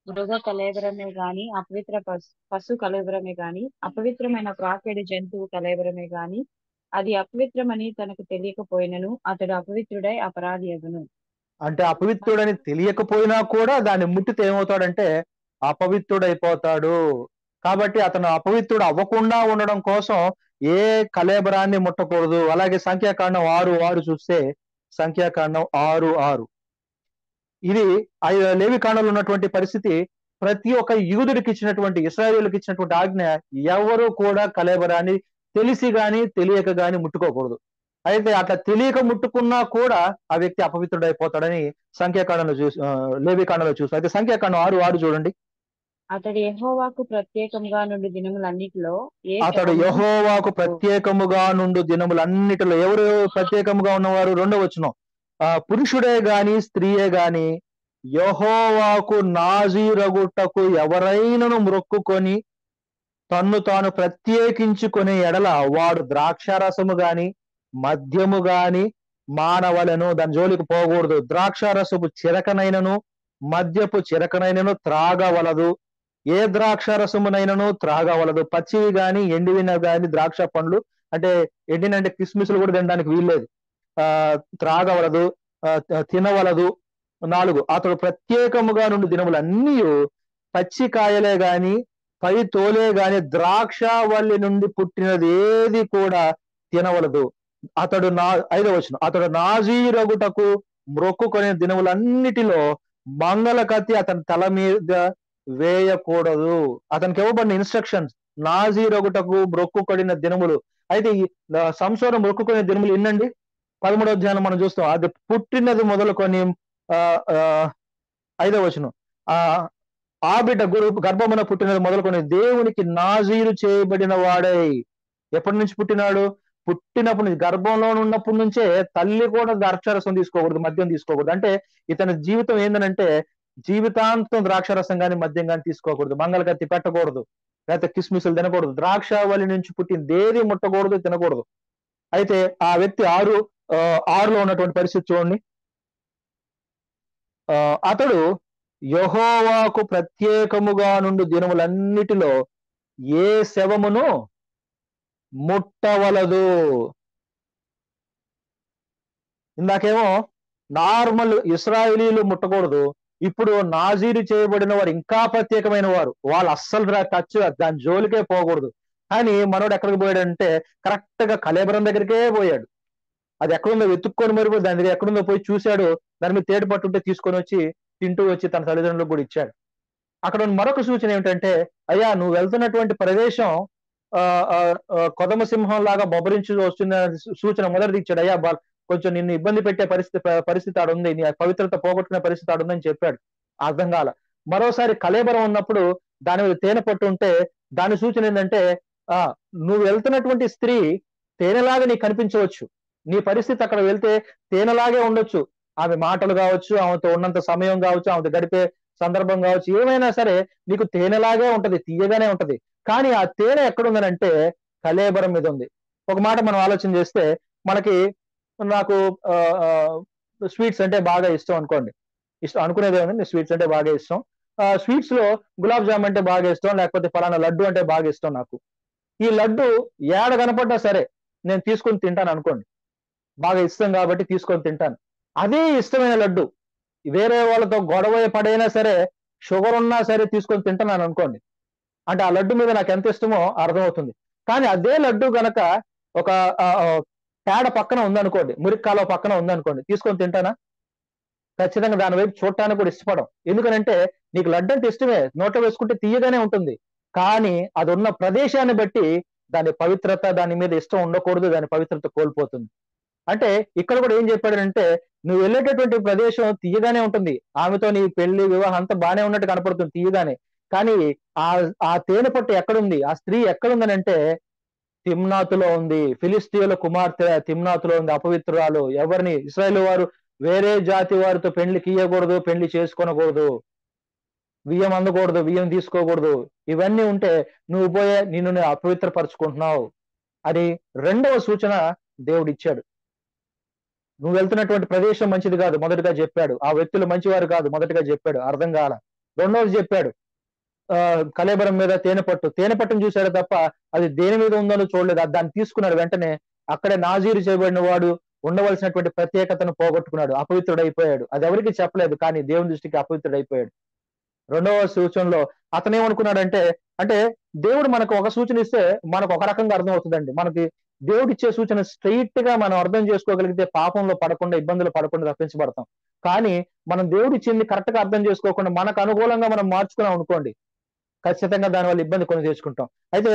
మృగ కళేబరమే గాని, అపవిత్ర పశు కళేబరమే గాని, అపవిత్రమైన ప్రాకేడి జంతువు కళేబరమే గాని, అది అపవిత్రమని తనకు తెలియకపోయినను అతడు అపవిత్రుడై అపరాధి అగును. అంటే అపవిత్రుడని తెలియకపోయినా కూడా దాన్ని ముట్టితే ఏమవుతాడంటే అపవిత్రుడైపోతాడు. కాబట్టి అతను అపవిత్రుడు అవ్వకుండా ఉండడం కోసం ఏ కళేబరాన్ని ముట్టకూడదు. అలాగే సంఖ్యాకాండం 6:6 చూస్తే సంఖ్యాకాండం 6:6 ఇది లేవి కాండంలో ఉన్నటువంటి పరిస్థితి. ప్రతి ఒక్క యూదుడికి ఇచ్చినటువంటి ఇశ్రాయేలుకి ఇచ్చినటువంటి ఆజ్ఞ, ఎవరు కూడా కళేబరాన్ని తెలిసి గాని తెలియక గాని ముట్టుకోకూడదు. అయితే అట్లా తెలియక ముట్టుకున్నా కూడా ఆ వ్యక్తి అపవిత్రుడైపోతాడని సంఖ్యాకాండంలో లేవి కాండంలో చూస్తాం. అయితే సంఖ్యాకాండం 6:6 చూడండి. అతడు యెహోవాకు ప్రత్యేకంగా నుండి దినములన్నిటిలో ఏ అతడు శవమును యెహోవాకు ప్రత్యేకముగా నుండు దినములన్నిటిలో. ఎవరు ప్రత్యేకముగా ఉన్నవారు? 2వ వచనం. పురుషుడే గాని స్త్రీయే గాని యెహోవాకు నాజీరగుటకు ఎవరైనను మ్రొక్కుకొని తన్ను తాను ప్రత్యేకించుకునే ఎడల వాడు ద్రాక్షారసము గాని మద్యము గాని మానవలను. దాని జోలికి పోకూడదు. ద్రాక్షారసపు చిరకనైనను మద్యపు చిరకనైనను త్రాగవలదు. ఏ ద్రాక్షారసమునైనను త్రాగవలదు. పచ్చివి గాని ఎండివిన గాని ద్రాక్ష పండ్లు, అంటే ఎండినంటే కిస్మిస్లు కూడా తినడానికి వీల్లేదు. త్రాగవలదు, తినవలదు. 4 అతడు ప్రత్యేకముగా నుండి దినములన్నీ పచ్చి కాయలే గాని పై తోలే గాని ద్రాక్షావల్లి నుండి పుట్టినది ఏది కూడా తినవలదు. 5వ వచనం. అతడు నాజీరగుటకు మ్రొక్కుకొనే దినములన్నిటిలో మంగళ కత్తి అతని తల మీద వేయకూడదు. అతనికి ఇవ్వబడిన ఇన్స్ట్రక్షన్స్ నాజీరగుటకు మ్రొక్కుకొడిన దినములు. అయితే ఈ సంసోను మ్రొక్కుకొనే దినములు ఎన్నండి? 13వ అధ్యాయం మనం చూస్తాం. అది పుట్టినది మొదలుకొని 5వ వచనం. ఆ బిడ్డ గర్భమున పుట్టినది మొదలుకొని దేవునికి నాజీరు చేయబడిన వాడై. ఎప్పటి నుంచి పుట్టినాడు? పుట్టినప్పటి నుంచి, గర్భంలో ఉన్నప్పటి నుంచే తల్లి కూడా ద్రాక్షారసం తీసుకోకూడదు, మద్యం తీసుకోకూడదు. అంటే ఇతని జీవితం ఏంటంటే జీవితాంతం ద్రాక్షారసం కానీ మద్యం కానీ తీసుకోకూడదు, మంగళ కత్తి పెట్టకూడదు, లేకపోతే కిస్మిస్లు తినకూడదు, ద్రాక్షావళి నుంచి పుట్టిన దేది ముట్టకూడదు, తినకూడదు. అయితే ఆ వ్యక్తి 6:6లో ఉన్నటువంటి పరిస్థితి చూడండి. అతడు యెహోవాకు ప్రత్యేకముగా నుండి దినములన్నిటిలో ఏ శవమును ముట్టవలదు. ఇందాకేమో నార్మల్ ఇశ్రాయేలీలు ముట్టకూడదు. ఇప్పుడు నాజీరు చేయబడిన వారు ఇంకా ప్రత్యేకమైన వారు, వాళ్ళు అస్సలు టచ్, దాని జోలికే పోకూడదు. కానీ మనోడు ఎక్కడికి పోయాడంటే కరెక్ట్ గా కళేబరం దగ్గరికే పోయాడు. అది ఎక్కడుందో వెతుక్కొని మరి దాని దగ్గర ఎక్కడుందో పోయి చూశాడు. దాని మీద తేడు పట్టుంటే తీసుకొని వచ్చి తింటూ వచ్చి తన తల్లిదండ్రులకు కూడా ఇచ్చాడు. అక్కడ మరొక సూచన ఏమిటంటే, అయ్యా నువ్వు వెళ్తున్నటువంటి ప్రదేశం కొదమ సింహం లాగా బొబరించి వస్తున్న సూచన మొదటిది ఇచ్చాడు. అయ్యా కొంచెం నిన్ను ఇబ్బంది పెట్టే పరిస్థితి ఆడ ఉంది, నీ పవిత్రత పోగొట్టుకునే పరిస్థితి ఆడుందని చెప్పాడు. అర్థం కాల. మరోసారి కళేబరం ఉన్నప్పుడు దాని మీద తేనె పట్టు ఉంటే దాని సూచన ఏంటంటే, నువ్వు వెళ్తున్నటువంటి స్త్రీ తేనెలాగా నీకు కనిపించవచ్చు, నీ పరిస్థితి అక్కడ వెళ్తే తేనెలాగే ఉండొచ్చు. ఆమె మాటలు కావచ్చు, ఆమెతో ఉన్నంత సమయం కావచ్చు, ఆమెతో గడిపే సందర్భం కావచ్చు, ఏమైనా సరే నీకు తేనెలాగే ఉంటది, తీయగానే ఉంటది. కానీ ఆ తేనె ఎక్కడుందనంటే కళేబరం మీద ఉంది. ఒక మాట మనం ఆలోచన చేస్తే, నాకు స్వీట్స్ అంటే బాగా ఇష్టం అనుకోండి, ఇష్టం అనుకునేది ఏమండి, స్వీట్స్ అంటే బాగా ఇష్టం. స్వీట్స్ లో గులాబ్ జామ్ అంటే బాగా ఇష్టం, లేకపోతే ఫలానా లడ్డు అంటే బాగా ఇష్టం నాకు. ఈ లడ్డు ఏడ కనపడ్డా సరే నేను తీసుకొని తింటాను అనుకోండి, బాగా ఇష్టం కాబట్టి తీసుకొని తింటాను. అదే ఇష్టమైన లడ్డు వేరే వాళ్ళతో గొడవ పడైనా సరే, షుగర్ ఉన్నా సరే తీసుకొని తింటున్నాను అనుకోండి, అంటే ఆ లడ్డు మీద నాకు ఎంత ఇష్టమో అర్థమవుతుంది. కానీ అదే లడ్డు గనక ఒక పేడ పక్కన ఉందనుకోండి, మురిక్కాలో పక్కన ఉందనుకోండి, తీసుకొని తింటానా? ఖచ్చితంగా దాని వైపు చూడటానికి కూడా ఇష్టపడం. ఎందుకనంటే నీకు లడ్డు అంటే ఇష్టమే, నోట్లో వేసుకుంటే తీయగానే ఉంటుంది. కానీ అది ఉన్న ప్రదేశాన్ని బట్టి దాని పవిత్రత, దాని మీద ఇష్టం ఉండకూడదు, దాని పవిత్రత కోల్పోతుంది. అంటే ఇక్కడ కూడా ఏం చెప్పాడంటే, నువ్వు వెళ్ళేటటువంటి ప్రదేశం తీయగానే ఉంటుంది, ఆమెతో నీ పెళ్లి వివాహం అంతా బానే ఉన్నట్టు కనపడుతుంది తీయగానే. కానీ ఆ తేనె పట్టు ఎక్కడుంది, ఆ స్త్రీ ఎక్కడుందనంటే తిమ్నాతులో ఉంది. ఫిలిస్తీయుల కుమార్తె తిమ్నాతులో ఉంది, అపవిత్రురాలు. ఎవరిని? ఇశ్రాయేలు వారు వేరే జాతి వారితో పెళ్లికి ఇయ్యకూడదు, పెళ్లి చేసుకోనకూడదు, బియ్యం అందకూడదు, బియ్యం తీసుకోకూడదు. ఇవన్నీ ఉంటే నువ్వు పోయే నిన్ను అపవిత్రపరచుకుంటున్నావు అని 2వ సూచన దేవుడు ఇచ్చాడు. నువ్వు వెళ్తున్నటువంటి ప్రదేశం మంచిది కాదు, మొదటిగా చెప్పాడు. ఆ వ్యక్తులు మంచివారు కాదు, మొదటిగా చెప్పాడు. అర్థం కాల. 2వది చెప్పాడు, కళేబరం మీద తేనెపట్టును చూశాడు తప్ప అది దేని మీద ఉందో చూడలేదు. దాన్ని తీసుకున్నాడు. వెంటనే అక్కడే నాజీరు చేయబడిన వాడు ఉండవలసినటువంటి ప్రత్యేకతను పోగొట్టుకున్నాడు, అపవిత్రుడైపోయాడు. అది ఎవరికి చెప్పలేదు, కానీ దేవుని దృష్టికి అపవిత్రుడైపోయాడు. రెండవ సూచనలో అతను ఏమనుకున్నాడంటే, అంటే దేవుడు మనకు ఒక సూచన ఇస్తే మనకు ఒక రకంగా అర్థం అవుతుందండి. మనకి దేవుడు ఇచ్చే సూచన స్ట్రైట్ గా మనం అర్థం చేసుకోగలిగితే పాపంలో పడకుండా, ఇబ్బందులు పడకుండా తప్పించబడతాం. కానీ మనం దేవుడు ఇచ్చింది కరెక్ట్ గా అర్థం చేసుకోకుండా మనకు అనుకూలంగా మనం మార్చుకున్నాం అనుకోండి, ఖచ్చితంగా దానివల్ల ఇబ్బంది కొని తెచ్చుకుంటాం. అయితే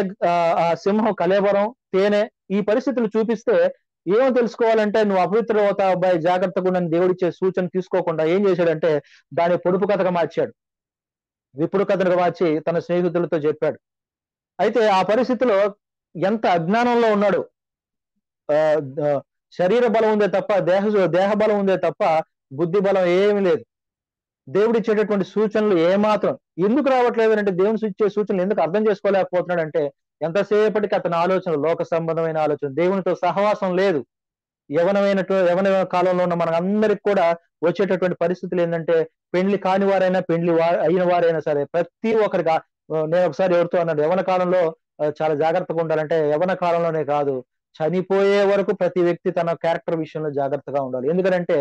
ఆ సింహం, కళేబరం, తేనె ఈ పరిస్థితులు చూపిస్తే ఏమో తెలుసుకోవాలంటే, నువ్వు అపవిత్రుడు అవుతావు అబ్బాయి, జాగ్రత్తగా ఉండని దేవుడిచ్చే సూచన తీసుకోకుండా ఏం చేశాడంటే దాని పొడుపు కథగా మార్చాడు, విప్పుడు కథగా మార్చి తన స్నేహితులతో చెప్పాడు. అయితే ఆ పరిస్థితిలో ఎంత అజ్ఞానంలో ఉన్నాడు. ఆ ఆ, శరీర బలం ఉందే తప్ప దేహ బలం ఉందే తప్ప బుద్ధి బలం ఏమీ లేదు. దేవుడు ఇచ్చేటటువంటి సూచనలు ఏమాత్రం ఎందుకు రావట్లేదు అంటే, దేవుని ఇచ్చే సూచనలు ఎందుకు అర్థం చేసుకోలేకపోతున్నాడంటే, ఎంతసేపటికి అతని ఆలోచన లోక సంబంధమైన ఆలోచన, దేవునితో సహవాసం లేదు. యవన కాలంలో ఉన్న మన అందరికి కూడా వచ్చేటటువంటి పరిస్థితులు ఏంటంటే, పెళ్లి కాని వారైనా అయిన వారైనా సరే ప్రతి ఒక్కరికి నేను ఒకసారి ఎవరితో అన్నాడు, యవన కాలంలో చాలా జాగ్రత్తగా ఉండాలంటే యవన కాలంలోనే కాదు, చనిపోయే వరకు ప్రతి వ్యక్తి తన క్యారెక్టర్ విషయంలో జాగ్రత్తగా ఉండాలి. ఎందుకంటే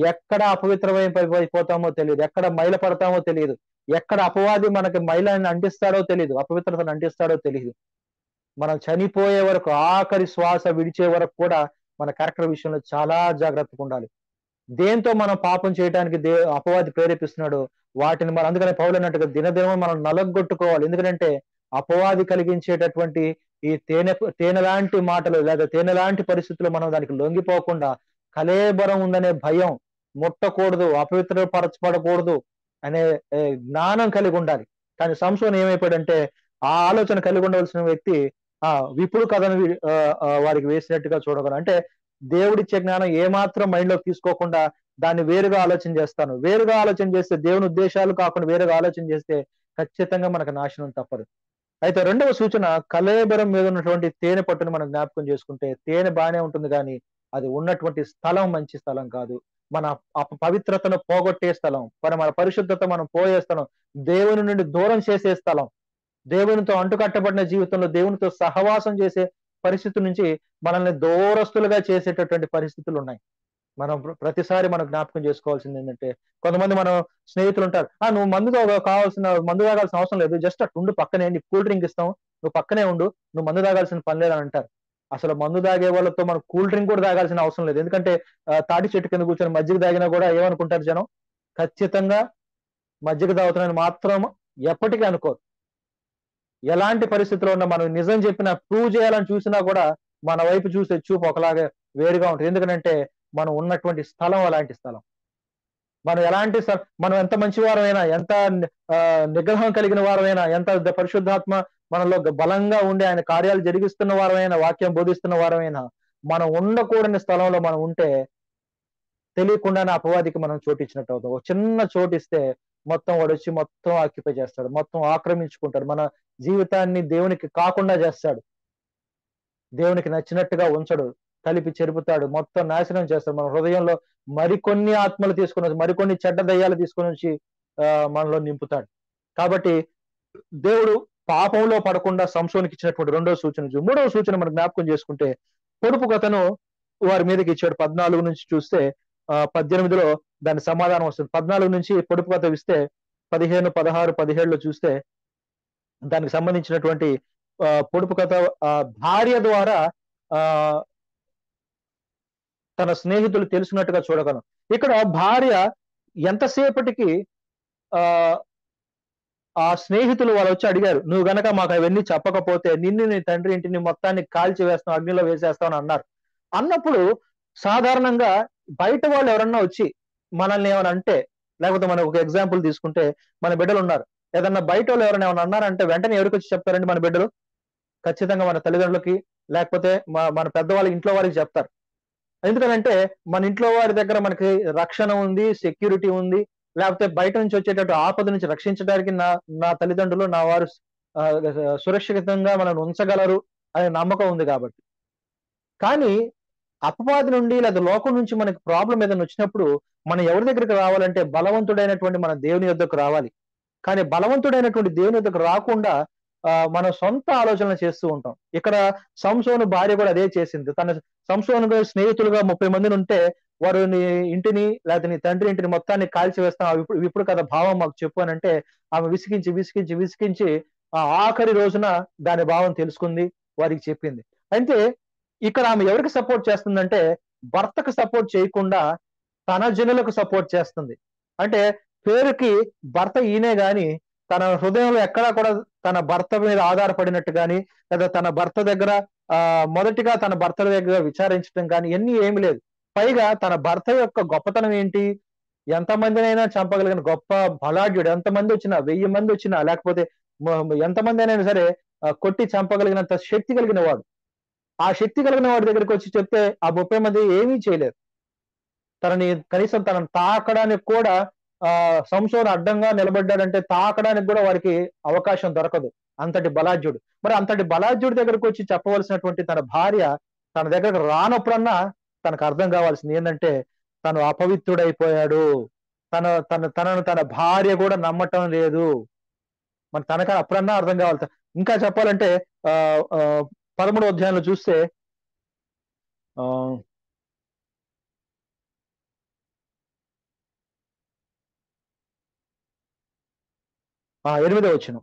ఎక్కడ అపవిత్రమైపోతామో తెలియదు, ఎక్కడ మైల పడతామో తెలియదు, ఎక్కడ అపవాది మనకి మైలని అంటిస్తాడో తెలియదు, అపవిత్రతను అంటిస్తాడో తెలియదు. మనం చనిపోయే వరకు, ఆఖరి శ్వాస విడిచే వరకు కూడా మన క్యారెక్టర్ విషయంలో చాలా జాగ్రత్తగా ఉండాలి. దేంతో మనం పాపం చేయడానికి అపవాది ప్రేరేపిస్తున్నాడు వాటిని మనం, అందుకనే పౌలు అన్నట్టుగా దినదినం మనం నలగొట్టుకోవాలి. ఎందుకంటే అపవాది కలిగించేటటువంటి ఈ తేనె లాంటి మాటలు లేదా తేనె లాంటి పరిస్థితులు మనం దానికి లొంగిపోకుండా, కళేబరం ఉందనే భయం, ముట్టకూడదు, అపవిత్రపరచబడకూడదు అనే జ్ఞానం కలిగి ఉండాలి. కానీ సంసోను ఏమైపోయాడంటే, ఆ ఆలోచన కలిగి ఉండవలసిన వ్యక్తి విపుడు కథను వారికి వేసినట్టుగా చూడగలను. అంటే దేవుడిచ్చే జ్ఞానం ఏమాత్రం మైండ్ లోకి తీసుకోకుండా దాన్ని వేరుగా ఆలోచన చేస్తాను. వేరుగా ఆలోచన చేస్తే, దేవుని ఉద్దేశాలు కాకుండా వేరుగా ఆలోచన చేస్తే ఖచ్చితంగా మనకు నాశనం తప్పదు. అయితే రెండవ సూచన, కళేబరం మీద ఉన్నటువంటి తేనె పట్టును మనం జ్ఞాపకం చేసుకుంటే, తేనె బాగానే ఉంటుంది కానీ అది ఉన్నటువంటి స్థలం మంచి స్థలం కాదు. మన పవిత్రతను పోగొట్టే స్థలం, మన పరిశుద్ధత మనం పోయే స్థలం, దేవుని నుండి దూరం చేసే స్థలం, దేవునితో అంటుకట్టబడిన జీవితంలో దేవునితో సహవాసం చేసే పరిస్థితి నుంచి మనల్ని దూరస్తులుగా చేసేటటువంటి పరిస్థితులు ఉన్నాయి. మనం ప్రతిసారి మనం జ్ఞాపకం చేసుకోవాల్సింది ఏంటంటే, కొంతమంది మనం స్నేహితులు ఉంటారు, నువ్వు మందు తాగాల్సిన అవసరం లేదు, జస్ట్ అట్టుండు పక్కనే, నీకు కూల్ డ్రింక్ ఇస్తాం, నువ్వు పక్కనే ఉండు, నువ్వు మందు తాగాల్సిన పని లేదని అంటారు. అసలు మందు తాగే వాళ్ళతో మనం కూల్ డ్రింక్ కూడా తాగాల్సిన అవసరం లేదు. ఎందుకంటే తాటి చెట్టు కింద కూర్చొని మజ్జిగ తాగినా కూడా ఏమనుకుంటారు జనం, ఖచ్చితంగా మజ్జిగ తాగుతున్నాను మాత్రం ఎప్పటికీ అనుకోరు. ఎలాంటి పరిస్థితిలో ఉన్నా మనం నిజం చెప్పినా, ప్రూవ్ చేయాలని చూసినా కూడా మన వైపు చూసే చూపు ఒకలాగే వేరుగా ఉంటుంది. ఎందుకంటే మనం ఉన్నటువంటి స్థలం అలాంటి స్థలం. మనం ఎంత మంచి వారమైనా, ఎంత నిగ్రహం కలిగిన వారమైనా, ఎంత పరిశుద్ధాత్మ మనలో బలంగా ఉండి ఆయన కార్యాలు జరిగిస్తున్న వారమైనా, వాక్యం బోధిస్తున్న వారమైనా, మనం ఉండకూడని స్థలంలో మనం ఉంటే తెలియకుండానే అపవాదికి మనం చోటిచ్చినట్టు అవుతాం. ఒక చిన్న చోటిస్తే మొత్తం వాడు వచ్చి మొత్తం ఆక్యుపై చేస్తాడు, మొత్తం ఆక్రమించుకుంటాడు, మన జీవితాన్ని దేవునికి కాకుండా చేస్తాడు, దేవునికి నచ్చినట్టుగా ఉంచడు, కలిపి చెరుపుతాడు, మొత్తం నాశనం చేస్తాడు. మన హృదయంలో మరికొన్ని ఆత్మలు తీసుకొని వచ్చి, మరికొన్ని చెడ్డ దయ్యాలు తీసుకొని వచ్చి మనలో నింపుతాడు. కాబట్టి దేవుడు పాపంలో పడకుండా సంసోనికి ఇచ్చినటువంటి రెండవ సూచన. మూడవ సూచన మనం జ్ఞాపకం చేసుకుంటే, పొడుపు కథను వారి మీదకి ఇచ్చాడు. 14 నుంచి చూస్తే 18లో దాని సమాధానం వస్తుంది. 14 నుంచి పొడుపు కథ ఇస్తే 15, 16, 17లో చూస్తే దానికి సంబంధించినటువంటి పొడుపు కథ భార్య ద్వారా ఆ తన స్నేహితులు తెలిసినట్టుగా చూడగలం. ఇక్కడ భార్య ఎంతసేపటికి ఆ ఆ స్నేహితులు వాళ్ళు వచ్చి అడిగారు, నువ్వు గనక మాకు అవన్నీ చెప్పకపోతే నిన్ను, నీ తండ్రి ఇంటిని మొత్తాన్ని కాల్చి వేస్తాం, అగ్నిలో వేసేస్తాం అని అన్నారు. అన్నప్పుడు సాధారణంగా బయట వాళ్ళు ఎవరన్నా వచ్చి మనల్ని ఏమైనా అంటే, లేకపోతే మనం ఒక ఎగ్జాంపుల్ తీసుకుంటే మన బిడ్డలు ఉన్నారు, ఏదన్నా బయట వాళ్ళు ఎవరైనా ఏమైనా అన్నారంటే వెంటనే ఎవరికి వచ్చి చెప్తారండి మన బిడ్డలు? ఖచ్చితంగా మన తల్లిదండ్రులకి, లేకపోతే మన పెద్దవాళ్ళ ఇంట్లో వారికి చెప్తారు. ఎందుకంటే మన ఇంట్లో వారి దగ్గర మనకి రక్షణ ఉంది, సెక్యూరిటీ ఉంది, లేకపోతే బయట నుంచి వచ్చేటట్టు ఆపద నుంచి రక్షించడానికి నా తల్లిదండ్రులు, నా వారు సురక్షితంగా మనల్ని ఉంచగలరు అనే నమ్మకం ఉంది కాబట్టి. కానీ అపవాది నుండి లేదా లోకం నుంచి మనకి ప్రాబ్లం ఏదైనా వచ్చినప్పుడు మనం ఎవరి దగ్గరికి రావాలంటే బలవంతుడైనటువంటి మన దేవుని యొద్దకు రావాలి. కానీ బలవంతుడైనటువంటి దేవుని యొద్దకు రాకుండా మన సొంత ఆలోచనలు చేస్తూ ఉంటాం. ఇక్కడ సంసోను భార్య కూడా అదే చేసింది. సంసోను స్నేహితులుగా 30 మందిని ఉంటే వారు నీ ఇంటిని లేకపోతే నీ తండ్రి ఇంటిని మొత్తాన్ని కాల్చివేస్తాం, ఇప్పుడు కదా భావం మాకు చెప్పు అని అంటే ఆమె విసిగించి విసిగించి విసిగించి ఆఖరి రోజున దాని భావం తెలుసుకుంది, వారికి చెప్పింది. అయితే ఇక్కడ ఆమె ఎవరికి సపోర్ట్ చేస్తుందంటే భర్తకు సపోర్ట్ చేయకుండా తన జనులకు సపోర్ట్ చేస్తుంది. అంటే పేరుకి భర్త ఈయనే గాని తన హృదయంలో ఎక్కడా కూడా తన భర్త మీద ఆధారపడినట్టు కానీ లేదా తన భర్త దగ్గర మొదటిగా తన భర్త దగ్గర విచారించడం కానీ ఇవన్నీ ఏమి లేదు. పైగా తన భర్త యొక్క గొప్పతనం ఏంటి, ఎంతమందినైనా చంపగలిగిన గొప్ప బలాఢ్యుడు, ఎంతమంది వచ్చినా 1000 మంది వచ్చినా లేకపోతే ఎంతమంది అయినా సరే కొట్టి చంపగలిగినంత శక్తి కలిగిన వాడు. ఆ శక్తి కలిగిన వాడి దగ్గరికి వచ్చి చెప్తే ఆ 30 మంది ఏమీ చేయలేరు. కనీసం తనను తాకడానికి కూడా సంసోను అడ్డంగా నిలబడ్డాడంటే తాకడానికి కూడా వారికి అవకాశం దొరకదు, అంతటి బలాఢ్యుడు. మరి అంతటి బలాఢ్యుడి దగ్గరకు వచ్చి చెప్పవలసినటువంటి తన భార్య తన దగ్గరకు రానప్పుడన్నా తనకు అర్థం కావాల్సింది ఏంటంటే తను అపవిత్రుడైపోయాడు, తనను తన భార్య కూడా నమ్మటం లేదు. మరి తనకు అప్పుడన్నా అర్థం కావాలి. ఇంకా చెప్పాలంటే 13వ అధ్యాయంలో చూస్తే 8వ వచనం,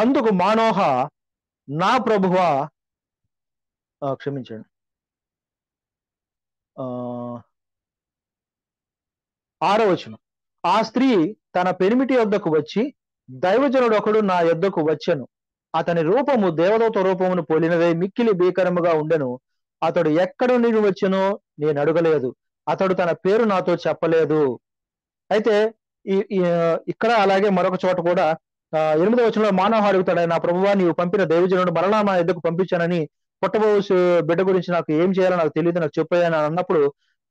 అందుకు మానోహ నా ప్రభువా, క్షమించండి 6వ వచనం, ఆ స్త్రీ తన పెనిమిటి యొద్దకు వచ్చి దైవజనుడు ఒకడు నా యొద్దకు వచ్చెను, అతని రూపము దేవదూత రూపమును పోలినదే మిక్కిలి భీకరముగా ఉండెను, అతడు ఎక్కడ నుండి వచ్చెనో నేను అడగలేదు, అతడు తన పేరు నాతో చెప్పలేదు. అయితే ఇక్కడ అలాగే మరొక చోట కూడా 8వ వచనంలో మానవ అడుగుతాడు, నా ప్రభువా నీవు పంపిన దైవజనుడు మరలా నా ఎద్దకు పంపించానని పుట్టబోసు బిడ్డ గురించి నాకు ఏం చేయాలో నాకు తెలియదు, నాకు చెప్పాయని అన్నప్పుడు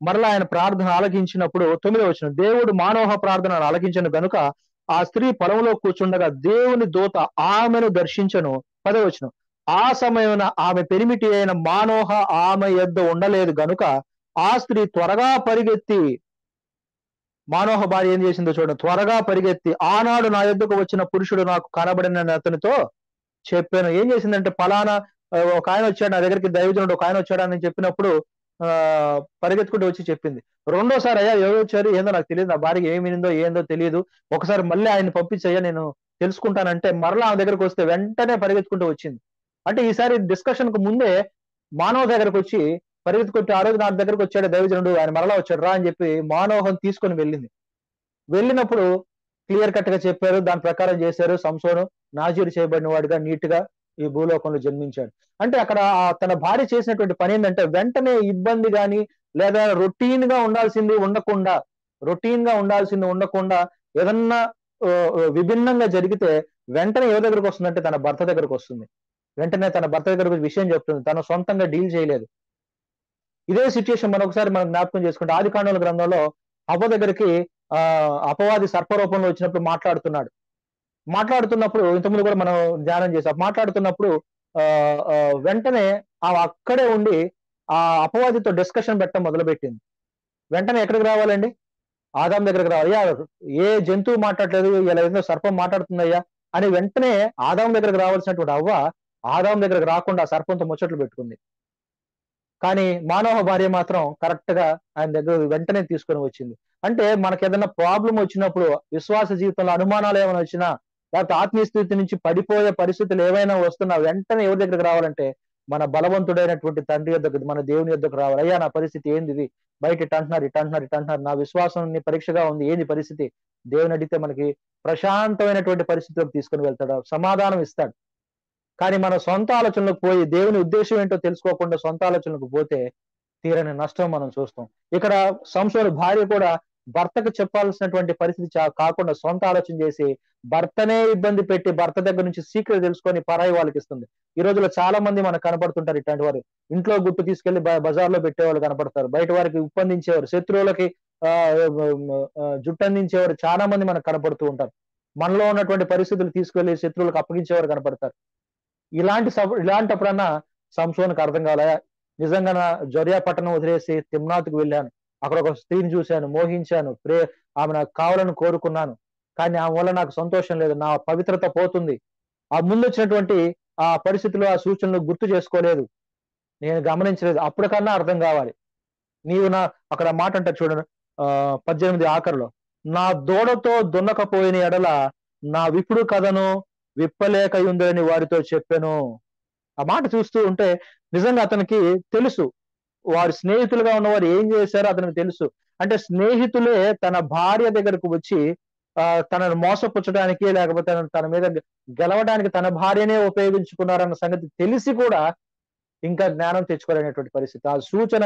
మరలా ఆయన ప్రార్థన ఆలకించినప్పుడు 9వ వచనం, దేవుడు మానవ ప్రార్థన ఆలకించను గనుక ఆ స్త్రీ పొలంలో కూర్చుండగా దేవుని దూత ఆమెను దర్శించను. 10వ వచనం, ఆ సమయమున ఆమె పెనిమిటి అయిన మానోహ ఆమె యొద్ద ఉండలేదు గనుక ఆ స్త్రీ త్వరగా పరిగెత్తి, మానోహ భార్య ఏం చేసిందో చూడండి, త్వరగా పరిగెత్తి ఆనాడు నా యొద్దకు వచ్చిన పురుషుడు నాకు కనబడిన అతనితో చెప్పాను. ఏం చేసిందంటే పలానా ఒక ఆయన వచ్చాడు నా దగ్గరికి, దైవజనుడు ఒక ఆయన వచ్చాడు అని చెప్పినప్పుడు పరిగెత్తుకుంటూ వచ్చి చెప్పింది. రెండోసారి అయ్యా ఎవరు వచ్చారు ఏందో నాకు తెలియదు, నా భార్య ఏమిందో ఏందో తెలియదు, ఒకసారి మళ్ళీ ఆయన పంపించయ్యా నేను తెలుసుకుంటానంటే మరలా ఆమె దగ్గరకు వస్తే వెంటనే పరిగెత్తుకుంటూ వచ్చింది. అంటే ఈసారి డిస్కషన్ కు ముందే మానవ దగ్గరకు వచ్చి పరిగెత్తుకుంటూ ఆ రోజు నా దగ్గరకు వచ్చాడు దైవజనుడు, ఆయన మరలా వచ్చాడు రా అని చెప్పి మానోహం తీసుకొని వెళ్ళింది. వెళ్ళినప్పుడు క్లియర్ కట్ గా చెప్పారు, దాని ప్రకారం చేశారు. సంసోను నాజీరు చేయబడిన వాడిగా నీట్ గా ఈ భూలోకంలో జన్మించాడు. అంటే అక్కడ తన భార్య చేసినటువంటి పని ఏంటంటే వెంటనే ఇబ్బంది కానీ లేదా రొటీన్ గా ఉండాల్సింది ఉండకుండా ఏదన్నా విభిన్నంగా జరిగితే వెంటనే ఎవరి దగ్గరకు వస్తుందంటే తన భర్త దగ్గరకు వస్తుంది. వెంటనే తన భర్త దగ్గరకు విషయం చెప్తుంది, తను సొంతంగా డీల్ చేయలేదు. ఇదే సిచ్యుయేషన్ మనం జ్ఞాపకం చేసుకుంటే ఆదికాండముల గ్రంథంలో హవ్వ దగ్గరికి అపవాది సర్పరూపంలో వచ్చినప్పుడు మాట్లాడుతున్నప్పుడు ఇంతకుముందు కూడా మనం ధ్యానం చేసాం. మాట్లాడుతున్నప్పుడు వెంటనే ఆమె అక్కడే ఉండి ఆ అపవాదితో డిస్కషన్ పెట్టడం మొదలుపెట్టింది. వెంటనే ఎక్కడికి రావాలండి? ఆదాం దగ్గరికి రావాలి. ఏ జంతువు మాట్లాడలేదు, ఇలా ఏదో సర్పం మాట్లాడుతుందయ్యా అని వెంటనే ఆదాం దగ్గరకు రావాల్సినటువంటి అవ్వ ఆదాం దగ్గరకు రాకుండా సర్పంతో ముచ్చట్లు పెట్టుకుంది. కానీ మానవ భార్య మాత్రం కరెక్ట్ గా ఆయన దగ్గర వెంటనే తీసుకొని వచ్చింది. అంటే మనకి ఏదైనా ప్రాబ్లం వచ్చినప్పుడు, విశ్వాస జీవితంలో అనుమానాలు ఏమైనా వచ్చినా లేకపోతే ఆత్మీయ స్థితి నుంచి పడిపోయే పరిస్థితులు ఏవైనా వస్తున్నా వెంటనే ఎవరి దగ్గరకు రావాలంటే మన బలవంతుడైనటువంటి తండ్రి యొద్దకు, మన దేవుని యొద్దకు రావాలి. అయ్యా నా పరిస్థితి ఏంది, ఇది బయట ఇటు అంటున్నారు, నా విశ్వాసం పరీక్షగా ఉంది, ఏంది పరిస్థితి? దేవుని అడిగితే మనకి ప్రశాంతమైనటువంటి పరిస్థితిలోకి తీసుకొని వెళ్తాడు, సమాధానం ఇస్తాడు. కానీ మన సొంత ఆలోచనలకు పోయి దేవుని ఉద్దేశం ఏంటో తెలుసుకోకుండా సొంత ఆలోచనలకు పోతే తీరని నష్టం మనం చూస్తాం. ఇక్కడ సంసోను భార్య కూడా భర్తకు చెప్పాల్సినటువంటి పరిస్థితి కాకుండా సొంత ఆలోచన చేసి భర్తనే ఇబ్బంది పెట్టి భర్త దగ్గర నుంచి సీక్రెట్ తెలుసుకొని పరాయి వాళ్ళకి ఇస్తుంది. ఈ రోజుల్లో చాలా మంది మనకు కనపడుతుంటారు ఇట్లాంటి వారు. ఇంట్లో గుట్టు తీసుకెళ్లి బజార్లో పెట్టేవాళ్ళు కనపడతారు, బయట వారికి ఉప్పందించేవారు, శత్రువులకి జుట్టందించేవారు చాలా మంది మనకు కనపడుతూ ఉంటారు. మనలో ఉన్నటువంటి పరిస్థితులు తీసుకెళ్లి శత్రువులకు అప్పగించేవారు కనపడతారు. ఇలాంటప్పుడన్నా సంసోనుకు అర్థం కావాలా, నిజంగా నా జొరియా పట్టణం వదిలేసి తిమ్నాతుకు వెళ్ళాను, అక్కడ ఒక స్త్రీని చూశాను, మోహించాను, ఆమె నాకు కావాలని కోరుకున్నాను, కానీ ఆమె వల్ల నాకు సంతోషం లేదు, నా పవిత్రత పోతుంది, ఆ ముందు వచ్చినటువంటి ఆ పరిస్థితులు, ఆ సూచనలు గుర్తు చేసుకోలేదు. నేను గమనించలేదు. అప్పటికన్నా అర్థం కావాలి. నీవు నా అక్కడ మాట అంటారు చూడండి. 18 ఆఖరిలో, నా దూడతో దున్నకపోయిన ఎడల నా విప్పుడు కథను విప్పలేకయుందని వారితో చెప్పెను. ఆ మాట చూస్తూ ఉంటే నిజంగా అతనికి తెలుసు. వారి స్నేహితులుగా ఉన్నవారు ఏం చేశారో అతనికి తెలుసు. అంటే స్నేహితులే తన భార్య దగ్గరకు వచ్చి తనను మోసపుచ్చడానికి, లేకపోతే తన మీద గెలవడానికి తన భార్యనే ఉపయోగించుకున్నారన్న సంగతి తెలిసి కూడా ఇంకా జ్ఞానం తెచ్చుకోలేనటువంటి పరిస్థితి. ఆ సూచన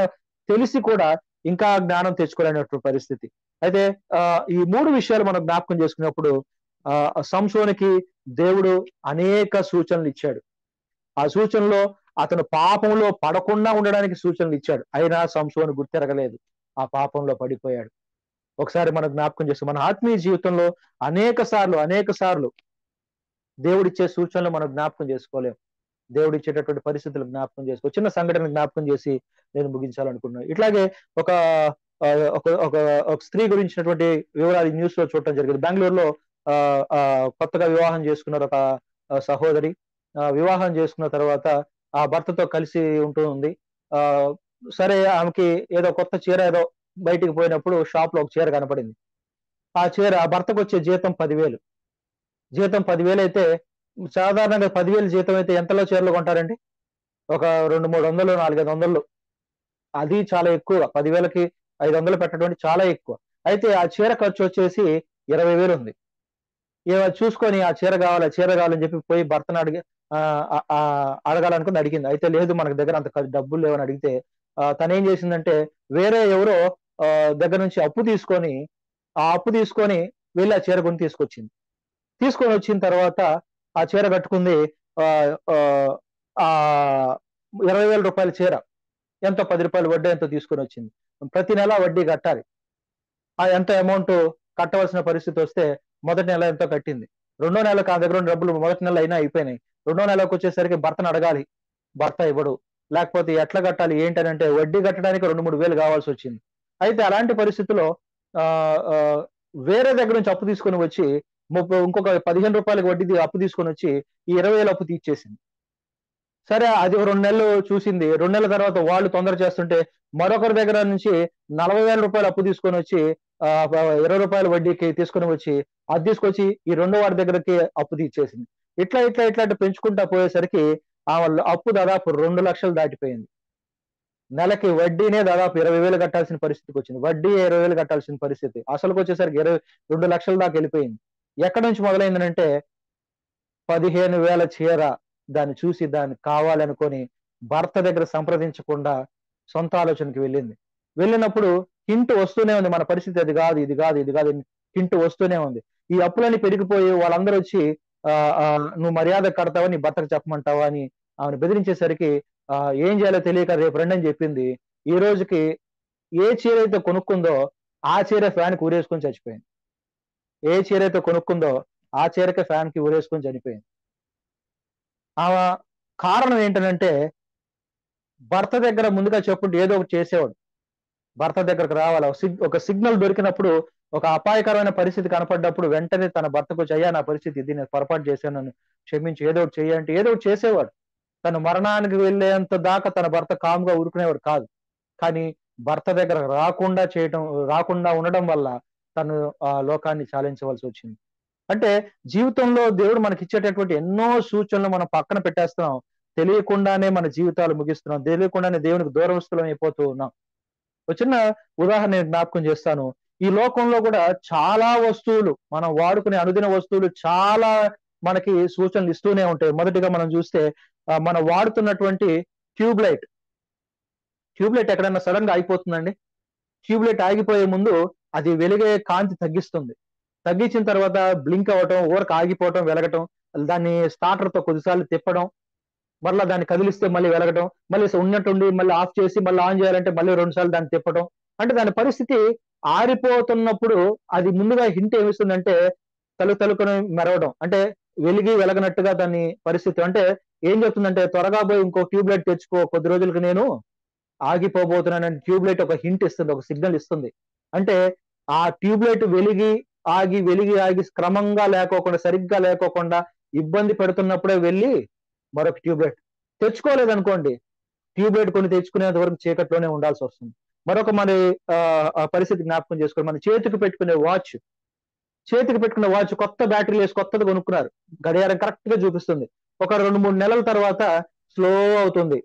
తెలిసి కూడా ఇంకా జ్ఞానం తెచ్చుకోలేనటువంటి పరిస్థితి. అయితే ఈ 3 విషయాలు మనం జ్ఞాపకం చేసుకున్నప్పుడు సంసోనుకి దేవుడు అనేక సూచనలు ఇచ్చాడు. ఆ సూచనలో అతను పాపంలో పడకుండా ఉండడానికి సూచనలు ఇచ్చాడు. అయినా సంసోను గుర్తెరగలేదు. ఆ పాపంలో పడిపోయాడు. ఒకసారి మనం జ్ఞాపకం చేస్తాం. మన ఆత్మీయ జీవితంలో అనేక సార్లు దేవుడిచ్చే సూచనలు మనం జ్ఞాపకం చేసుకోలేం. దేవుడిచ్చేటటువంటి పరిస్థితులు జ్ఞాపకం చేసుకో. చిన్న సంఘటన జ్ఞాపకం చేసి నేను ముగించాలనుకున్నాను. ఇట్లాగే ఒక ఒక ఒక ఒక స్త్రీ గురించినటువంటి వివరాలు ఈ న్యూస్ లో చూడటం జరిగింది. బెంగళూరులో కొత్తగా వివాహం చేసుకున్నారు ఒక సహోదరి. వివాహం చేసుకున్న తర్వాత ఆ భర్తతో కలిసి ఉంటూ ఉంది. ఆ సరే, ఆమెకి ఏదో కొత్త చీర ఏదో బయటికి పోయినప్పుడు షాప్ లో ఒక చీర కనపడింది. ఆ చీర ఆ భర్తకు వచ్చే జీతం 10,000. జీతం 10,000 అయితే సాధారణంగా 10,000 జీతం అయితే ఎంతలో చీరలు కొంటారండి? ఒక 200, 300, 400, 500. అది చాలా ఎక్కువ. 10,000కి 500 పెట్టడం చాలా ఎక్కువ. అయితే ఆ చీర ఖర్చు వచ్చేసి 20,000 ఉంది. చూసుకొని ఆ చీర కావాలి, ఆ చీర కావాలని చెప్పి పోయి భర్తను అడగాలనుకుని అడిగింది. అయితే లేదు, మనకు దగ్గర అంత డబ్బులు లేవని అడిగితే తనేం చేసిందంటే వేరే ఎవరో దగ్గర నుంచి ఆ అప్పు తీసుకొని వెళ్ళి ఆ చీర కొని తీసుకొచ్చింది. తీసుకొని వచ్చిన తర్వాత ఆ చీర కట్టుకుంది. ఆహ్, ఆహ్, ఆహ్, 20,000 రూపాయల చీర. ఎంతో రూ. 10 వడ్డీ ఎంతో తీసుకొనొచ్చింది. ప్రతి నెల వడ్డీ కట్టాలి. ఆ ఎంత అమౌంట్ కట్టవలసిన పరిస్థితొస్తే మొదటి నెల ఎంతో కట్టింది. రెండో నెలకు ఆ దగ్గర ఉన్న డబ్బులు మొదటి నెల అయినా అయిపోయినాయి. రెండో నెలకొచ్చేసరికి భర్తను అడగాలి. భర్త ఇవ్వడు. లేకపోతే ఎట్లా కట్టాలి ఏంటనంటే వడ్డీ కట్టడానికి 2, 3 వేలు కావాల్సొచ్చింది. అయితే అలాంటి పరిస్థితిలో ఆహ్, ఆహ్, వేరే దగ్గర నుంచి అప్పు తీసుకొని వచ్చి ఇంకొక రూ. 15 వడ్డీ అప్పు తీసుకొనొచ్చి ఈ 20,000 అప్పు తీర్చేసింది. సరే, అది 2 నెలలు చూసింది. 2 నెలల తర్వాత వాళ్ళు తొందర చేస్తుంటే మరొకరి దగ్గర నుంచి రూ. 40,000 అప్పు తీసుకొనొచ్చి రూ. 20 వడ్డీకి తీసుకొని వచ్చి అది తీసుకొచ్చి ఈ రెండో వాడి దగ్గరకి అప్పు తీర్చేసింది. ఇట్లా పెంచుకుంటా పోయేసరికి అప్పు దాదాపు 2,00,000 దాటిపోయింది. నెలకి వడ్డీనే దాదాపు 20,000 కట్టాల్సిన పరిస్థితికొచ్చింది. వడ్డీ 20,000 కట్టాల్సిన పరిస్థితి. అసలుకొచ్చేసరికి 2,00,000 దాకా వెళ్ళిపోయింది. ఎక్కడి నుంచి మొదలైందనంటే 15,000 చీర. దాన్ని చూసి దాన్ని కావాలనుకొని భర్త దగ్గర సంప్రదించకుండా సొంత ఆలోచనకి వెళ్ళింది. వెళ్ళినప్పుడు హింట్ వస్తూనే ఉంది. మన పరిస్థితి అది గాదు, ఇది గాదు, ఇది గాదు హింట్ వస్తూనే ఉంది. ఈ అప్పులన్నీ పెరిగిపోయి వాళ్ళందరూ వచ్చి "నువ్వు మర్యాద కడతావా? నీ భర్తకు చెప్పమంటావా?" అని ఆమెను బెదిరించేసరికి ఏం చేయాలో తెలియక రేపు రండని చెప్పింది. ఈ రోజుకి ఏ చీరైతే కొనుక్కుందో ఆ చీర ఫ్యాన్‌కి ఊరేసుకొని చచ్చిపోయింది. ఏ చీరైతే కొనుక్కుందో ఆ చీరకే ఫ్యాన్‌కి ఊరేసుకొని చనిపోయింది. ఆమె కారణం ఏంటనంటే భర్త దగ్గర ముందుగా చెప్పుంటే ఏదో ఒకటి చేసేవాడు. భర్త దగ్గరకు రావాలి. ఒక సిగ్నల్ దొరికినప్పుడు, ఒక అపాయకరమైన పరిస్థితి కనపడ్డప్పుడు వెంటనే తన భర్తకొచ్చి, "అయ్యా, నా పరిస్థితి ఇది. నేను పొరపాటు చేశాను. నన్ను క్షమించు. ఏదో ఒకటి చెయ్యి" అంటే ఏదో ఒకటి చేసేవాడు. తను మరణానికి వెళ్ళేంత దాకా తన భర్త కామ్‌గా ఊరుకునేవాడు కాదు. కానీ భర్త దగ్గర రాకుండా ఉండడం వల్ల తను లోకాన్ని చాలించవలసొచ్చింది. అంటే జీవితంలో దేవుడు మనకిచ్చేటటువంటి ఎన్నో సూచనలు మనం పక్కన పెట్టేస్తున్నాం. తెలియకుండానే మన జీవితాలు ముగిస్తున్నాం. తెలియకుండానే దేవునికి దూరస్తులం అయిపోతూ ఉన్నాం. ఒక చిన్న ఉదాహరణ నేను జ్ఞాపకం చేస్తాను. ఈ లోకంలో కూడా చాలా వస్తువులు, మనం వాడుకునే అనుదిన వస్తువులు చాలా మనకి సూచనలు ఇస్తూనే ఉంటాయి. మొదటిగా మనం చూస్తే మనం వాడుతున్నటువంటి ట్యూబ్ లైట్. ట్యూబ్ లైట్ ఎక్కడన్నా సడెన్‌గా ఆగిపోతుందండి? ట్యూబ్ లైట్ ఆగిపోయే ముందు అది వెలిగే కాంతి తగ్గిస్తుంది. తగ్గించిన తర్వాత బ్లింక్ అవ్వటం, ఊరక ఆగిపోవటం, వెలగటం, దాన్ని స్టార్టర్‌తో కొద్దిసార్లు తిప్పడం, మరలా దాన్ని కదిలిస్తే మళ్ళీ వెలగటం, మళ్ళీ ఉన్నట్టుండి మళ్ళీ ఆఫ్ చేసి మళ్ళీ ఆన్ చేయాలంటే మళ్ళీ 2 సార్లు దాన్ని తిప్పటం. అంటే దాని పరిస్థితి ఆరిపోతున్నప్పుడు అది ముందుగా హింట్ ఏమిస్తుందంటే తళుకుని మెరవడం. అంటే వెలిగి వెలగనట్టుగా దాని పరిస్థితి. అంటే ఏం చెప్తుందంటే త్వరగా పోయి ఇంకో ట్యూబ్ లైట్ తెచ్చుకో, కొద్ది రోజులకి నేను ఆగిపోబోతున్నానని ట్యూబ్ లైట్ ఒక హింట్ ఇస్తుంది. ఒక సిగ్నల్ ఇస్తుంది. అంటే ఆ ట్యూబ్ లైట్ వెలిగి, ఆగి, వెలిగి, ఆగి క్రమంగా లేకోకుండా, సరిగ్గా లేకోకుండా ఇబ్బంది పెడుతున్నప్పుడే వెళ్ళి మరొక ట్యూబ్లైట్ తెచ్చుకోలేదనుకోండి, ట్యూబ్లైట్ కొని తెచ్చుకునేంత వరకు చీకట్లోనే ఉండాల్సి వస్తుంది. మరొక మరి ఆ పరిస్థితి జ్ఞాపకం చేసుకోండి. మన చేతికి పెట్టుకునే వాచ్ కొత్త బ్యాటరీలు వేసి కొత్తది కొనుక్కున్నారు. గడియారం కరెక్ట్ గా చూపిస్తుంది. ఒక 2-3 నెలల తర్వాత స్లో అవుతుంది,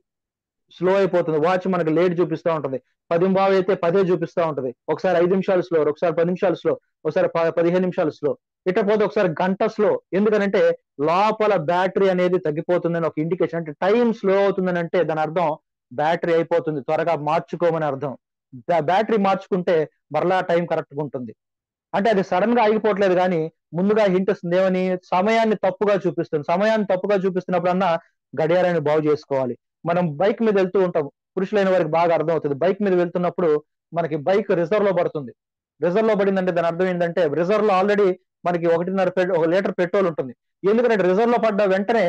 స్లో అయిపోతుంది. వాచ్ మనకి లేట్ చూపిస్తూ ఉంటుంది. 10:15 అయితే 10 చూపిస్తూ ఉంటుంది. ఒకసారి 5 నిమిషాలు స్లో, ఒకసారి 10 నిమిషాలు స్లో, ఒకసారి 15 నిమిషాలు స్లో, ఇకపోతే ఒకసారి గంట స్లో. ఎందుకనంటే లోపల బ్యాటరీ అనేది తగ్గిపోతుందని ఒక ఇండికేషన్. అంటే టైం స్లో అవుతుందని అంటే దాని అర్థం బ్యాటరీ అయిపోతుంది, త్వరగా మార్చుకోమని అర్థం. బ్యాటరీ మార్చుకుంటే మరలా టైం కరెక్ట్ గా ఉంటుంది. అంటే అది సడన్ గా ఆగిపోవట్లేదు, కానీ ముందుగా హింట్ ఇస్తుంది. ఏమని? సమయాన్ని తప్పుగా చూపిస్తుంది. సమయాన్ని తప్పుగా చూపిస్తున్నప్పుడన్నా గడియారాన్ని బాగు చేసుకోవాలి. మనం బైక్ మీద వెళ్తూ ఉంటాం, పురుషులైన వారికి బాగా అర్థం అవుతుంది. బైక్ మీద వెళ్తున్నప్పుడు మనకి బైక్ రిజర్వ్ లో పడుతుంది. రిజర్వ్ లో పడిందంటే దాని అర్థం ఏంటంటే రిజర్వ్ లో ఆల్రెడీ మనకి 1.5 లీటర్ పెట్రోల్ ఉంటుంది. ఎందుకంటే రిజర్వ్ లో పడ్డ వెంటనే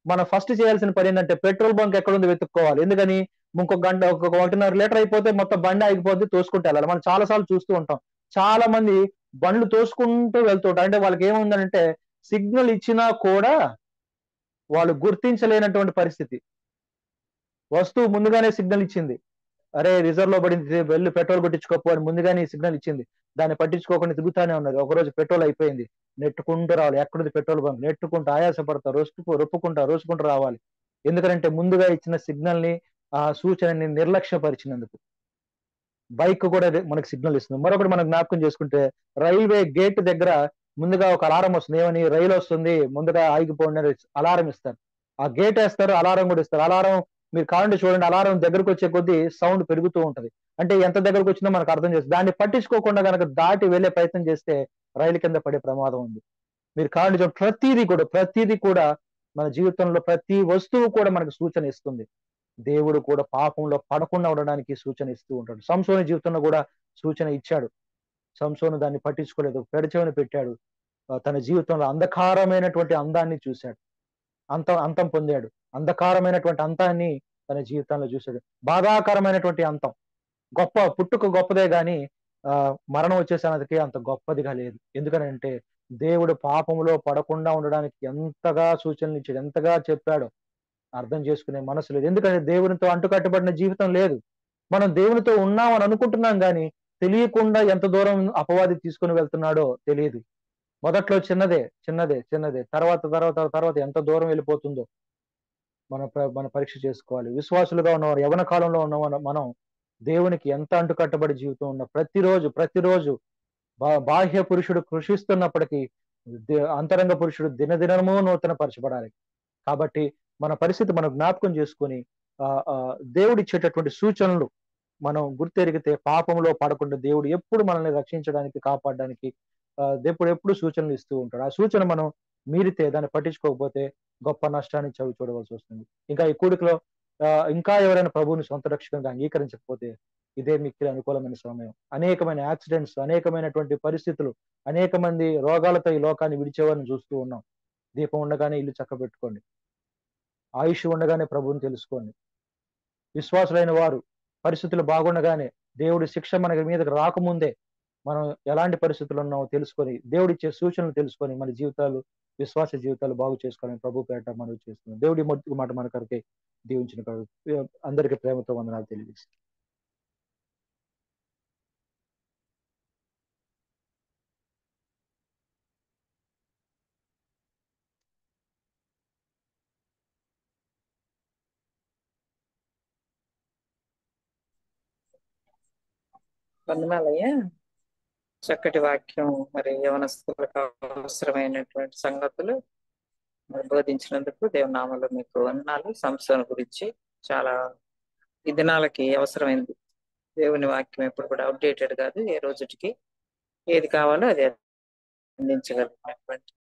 మనం ఫస్ట్ చేయాల్సిన పని ఏంటంటే పెట్రోల్ బంక్ ఎక్కడుంది వెతుక్కోవాలి. ఎందుకని? ఇంకొక గంట, ఒక 1.5 లీటర్ అయిపోతే మొత్తం బండి ఆగిపోద్ది, తోసుకుంటూ వెళ్ళాలి. మనం చాలా సార్లు చూస్తూ ఉంటాం. చాలా మంది బండ్లు తోసుకుంటూ వెళ్తూ ఉంటారు. అంటే వాళ్ళకి ఏముందంటే సిగ్నల్ ఇచ్చినా కూడా వాళ్ళు గుర్తించలేనటువంటి పరిస్థితి. వస్తువు ముందుగానే సిగ్నల్ ఇచ్చింది, అరే రిజర్వ్ లో పడింది, వెళ్ళి పెట్రోల్ కొట్టించుకోపో అని ముందుగానే సిగ్నల్ ఇచ్చింది. దాన్ని పట్టించుకోకుండా తిరుగుతానే ఉన్నారు. ఒకరోజు పెట్రోల్ అయిపోయింది, నెట్టుకుంటూ రావాలి. ఎక్కడుంది పెట్రోల్ బంక్? నెట్టుకుంటూ ఆయాసపడతా, రొప్పుకుంటూ రావాలి. ఎందుకంటే ముందుగా ఇచ్చిన సిగ్నల్ ని, ఆ సూచనని నిర్లక్ష్యపరిచినందుకు. బైక్ కూడా మనకి సిగ్నల్ ఇస్తుంది. మరొకటి మనం జ్ఞాపకం చేసుకుంటే రైల్వే గేట్ దగ్గర ముందుగా ఒక అలారం వస్తుంది. ఏమని? రైలు వస్తుంది, ముందుగా ఆగిపోండి అని అలారం ఇస్తారు. ఆ గేట్ వేస్తారు, అలారం కూడా ఇస్తారు. అలారం మీరు కావాలంటే చూడండి, అలారం దగ్గరకు వచ్చే కొద్దీ సౌండ్ పెరుగుతూ ఉంటది. అంటే ఎంత దగ్గరకు వచ్చినా మనకు అర్థం చేస్తుంది. దాన్ని పట్టించుకోకుండా కనుక దాటి వెళ్లే ప్రయత్నం చేస్తే రైలు కింద పడే ప్రమాదం ఉంది. మీరు కావాలంటే చూడండి, ప్రతిదీ కూడా మన జీవితంలో ప్రతి వస్తువు కూడా మనకు సూచన ఇస్తుంది. దేవుడు కూడా పాపంలో పడకుండా ఉండడానికి సూచన ఇస్తూ ఉంటాడు. సంసోను జీవితంలో కూడా సూచన ఇచ్చాడు. సంసోను దాన్ని పట్టించుకోలేదు, పెడచెవిన పెట్టాడు. తన జీవితంలో అంధకారమైనటువంటి అందాన్ని చూశాడు, అంతం పొందాడు. అంధకారమైనటువంటి అంతాన్ని తన జీవితంలో చూశాడు. బాధాకరమైనటువంటి అంతం. పుట్టుక గొప్పదే గాని మరణం వచ్చేసరికి అంత గొప్పదిగా లేదు. ఎందుకనంటే దేవుడు పాపములో పడకుండా ఉండడానికి ఎంతగా సూచనలు ఇచ్చాడు, ఎంతగా చెప్పాడో అర్థం చేసుకునే మనసు లేదు. ఎందుకంటే దేవునితో అంటుకట్టబడిన జీవితం లేదు. మనం దేవునితో ఉన్నామని అనుకుంటున్నాం కానీ తెలియకుండా ఎంత దూరం అపవాది తీసుకుని వెళ్తున్నాడో తెలియదు. మొదట్లో చిన్నదే తర్వాత ఎంత దూరం వెళ్ళిపోతుందో మన పరీక్ష చేసుకోవాలి. విశ్వాసులుగా ఉన్నవారు, యవన కాలంలో ఉన్న మనం దేవునికి ఎంత అంటుకట్టబడి జీవితం ఉన్న ప్రతిరోజు బాహ్య పురుషుడు కృషిస్తున్నప్పటికీ అంతరంగ పురుషుడు దినదినము నూతన పరచబడాలి. కాబట్టి మన పరిస్థితి మనం జ్ఞాపకం చేసుకొని దేవుడిచ్చేటటువంటి సూచనలు మనం గుర్తెరిగితే పాపంలో పడకుండా దేవుడు ఎప్పుడు మనల్ని రక్షించడానికి, కాపాడడానికి దేవుడు ఎప్పుడు సూచనలు ఇస్తూ ఉంటాడు. ఆ సూచన మనం మీరితే, దాన్ని పట్టించుకోకపోతే గొప్ప నష్టాన్ని చవి చూడవలసి వస్తుంది. ఇంకా ఈ కూడికలో ఇంకా ఎవరైనా ప్రభువుని సొంత రక్షకంగా అంగీకరించకపోతే ఇదే మిక్కిలి అనుకూలమైన సమయం. అనేకమైన యాక్సిడెంట్స్, అనేకమైనటువంటి పరిస్థితులు, అనేక మంది రోగాలతో ఈ లోకాన్ని విడిచేవారిని చూస్తూ ఉన్నాం. దీపం ఉండగానే ఇల్లు చక్కబెట్టుకోండి, ఆయుష్ ఉండగానే ప్రభువుని తెలుసుకోండి. విశ్వాసులైన వారు పరిస్థితులు బాగుండగానే, దేవుడి శిక్ష మనకి మీదకి రాకముందే మనం ఎలాంటి పరిస్థితులు ఉన్నామో తెలుసుకొని, దేవుడిచ్చే సూచనలు తెలుసుకొని మన విశ్వాస జీవితాలు బాగు చేసుకోవాలని ప్రభు పేరట మనవి చేస్తున్నాం. దేవుడి మొదటి మాట మన కొరకే దీవించిన అందరికీ ప్రేమతో వందనాలు తెలియజేస్తాం. వందనాలయ్యా. చక్కటి వాక్యం, మరి యవనస్తులకు అవసరమైనటువంటి సంగతులు మరి బోధించినందుకు దేవుని నామములో మీకు వందనాలు. సంస్థల గురించి చాలా ఈ దినాలకి అవసరమైంది. దేవుని వాక్యం ఎప్పుడు కూడా అప్డేటెడ్ కాదు. ఏ రోజుకి ఏది కావాలో అది అందించగలిగినటువంటి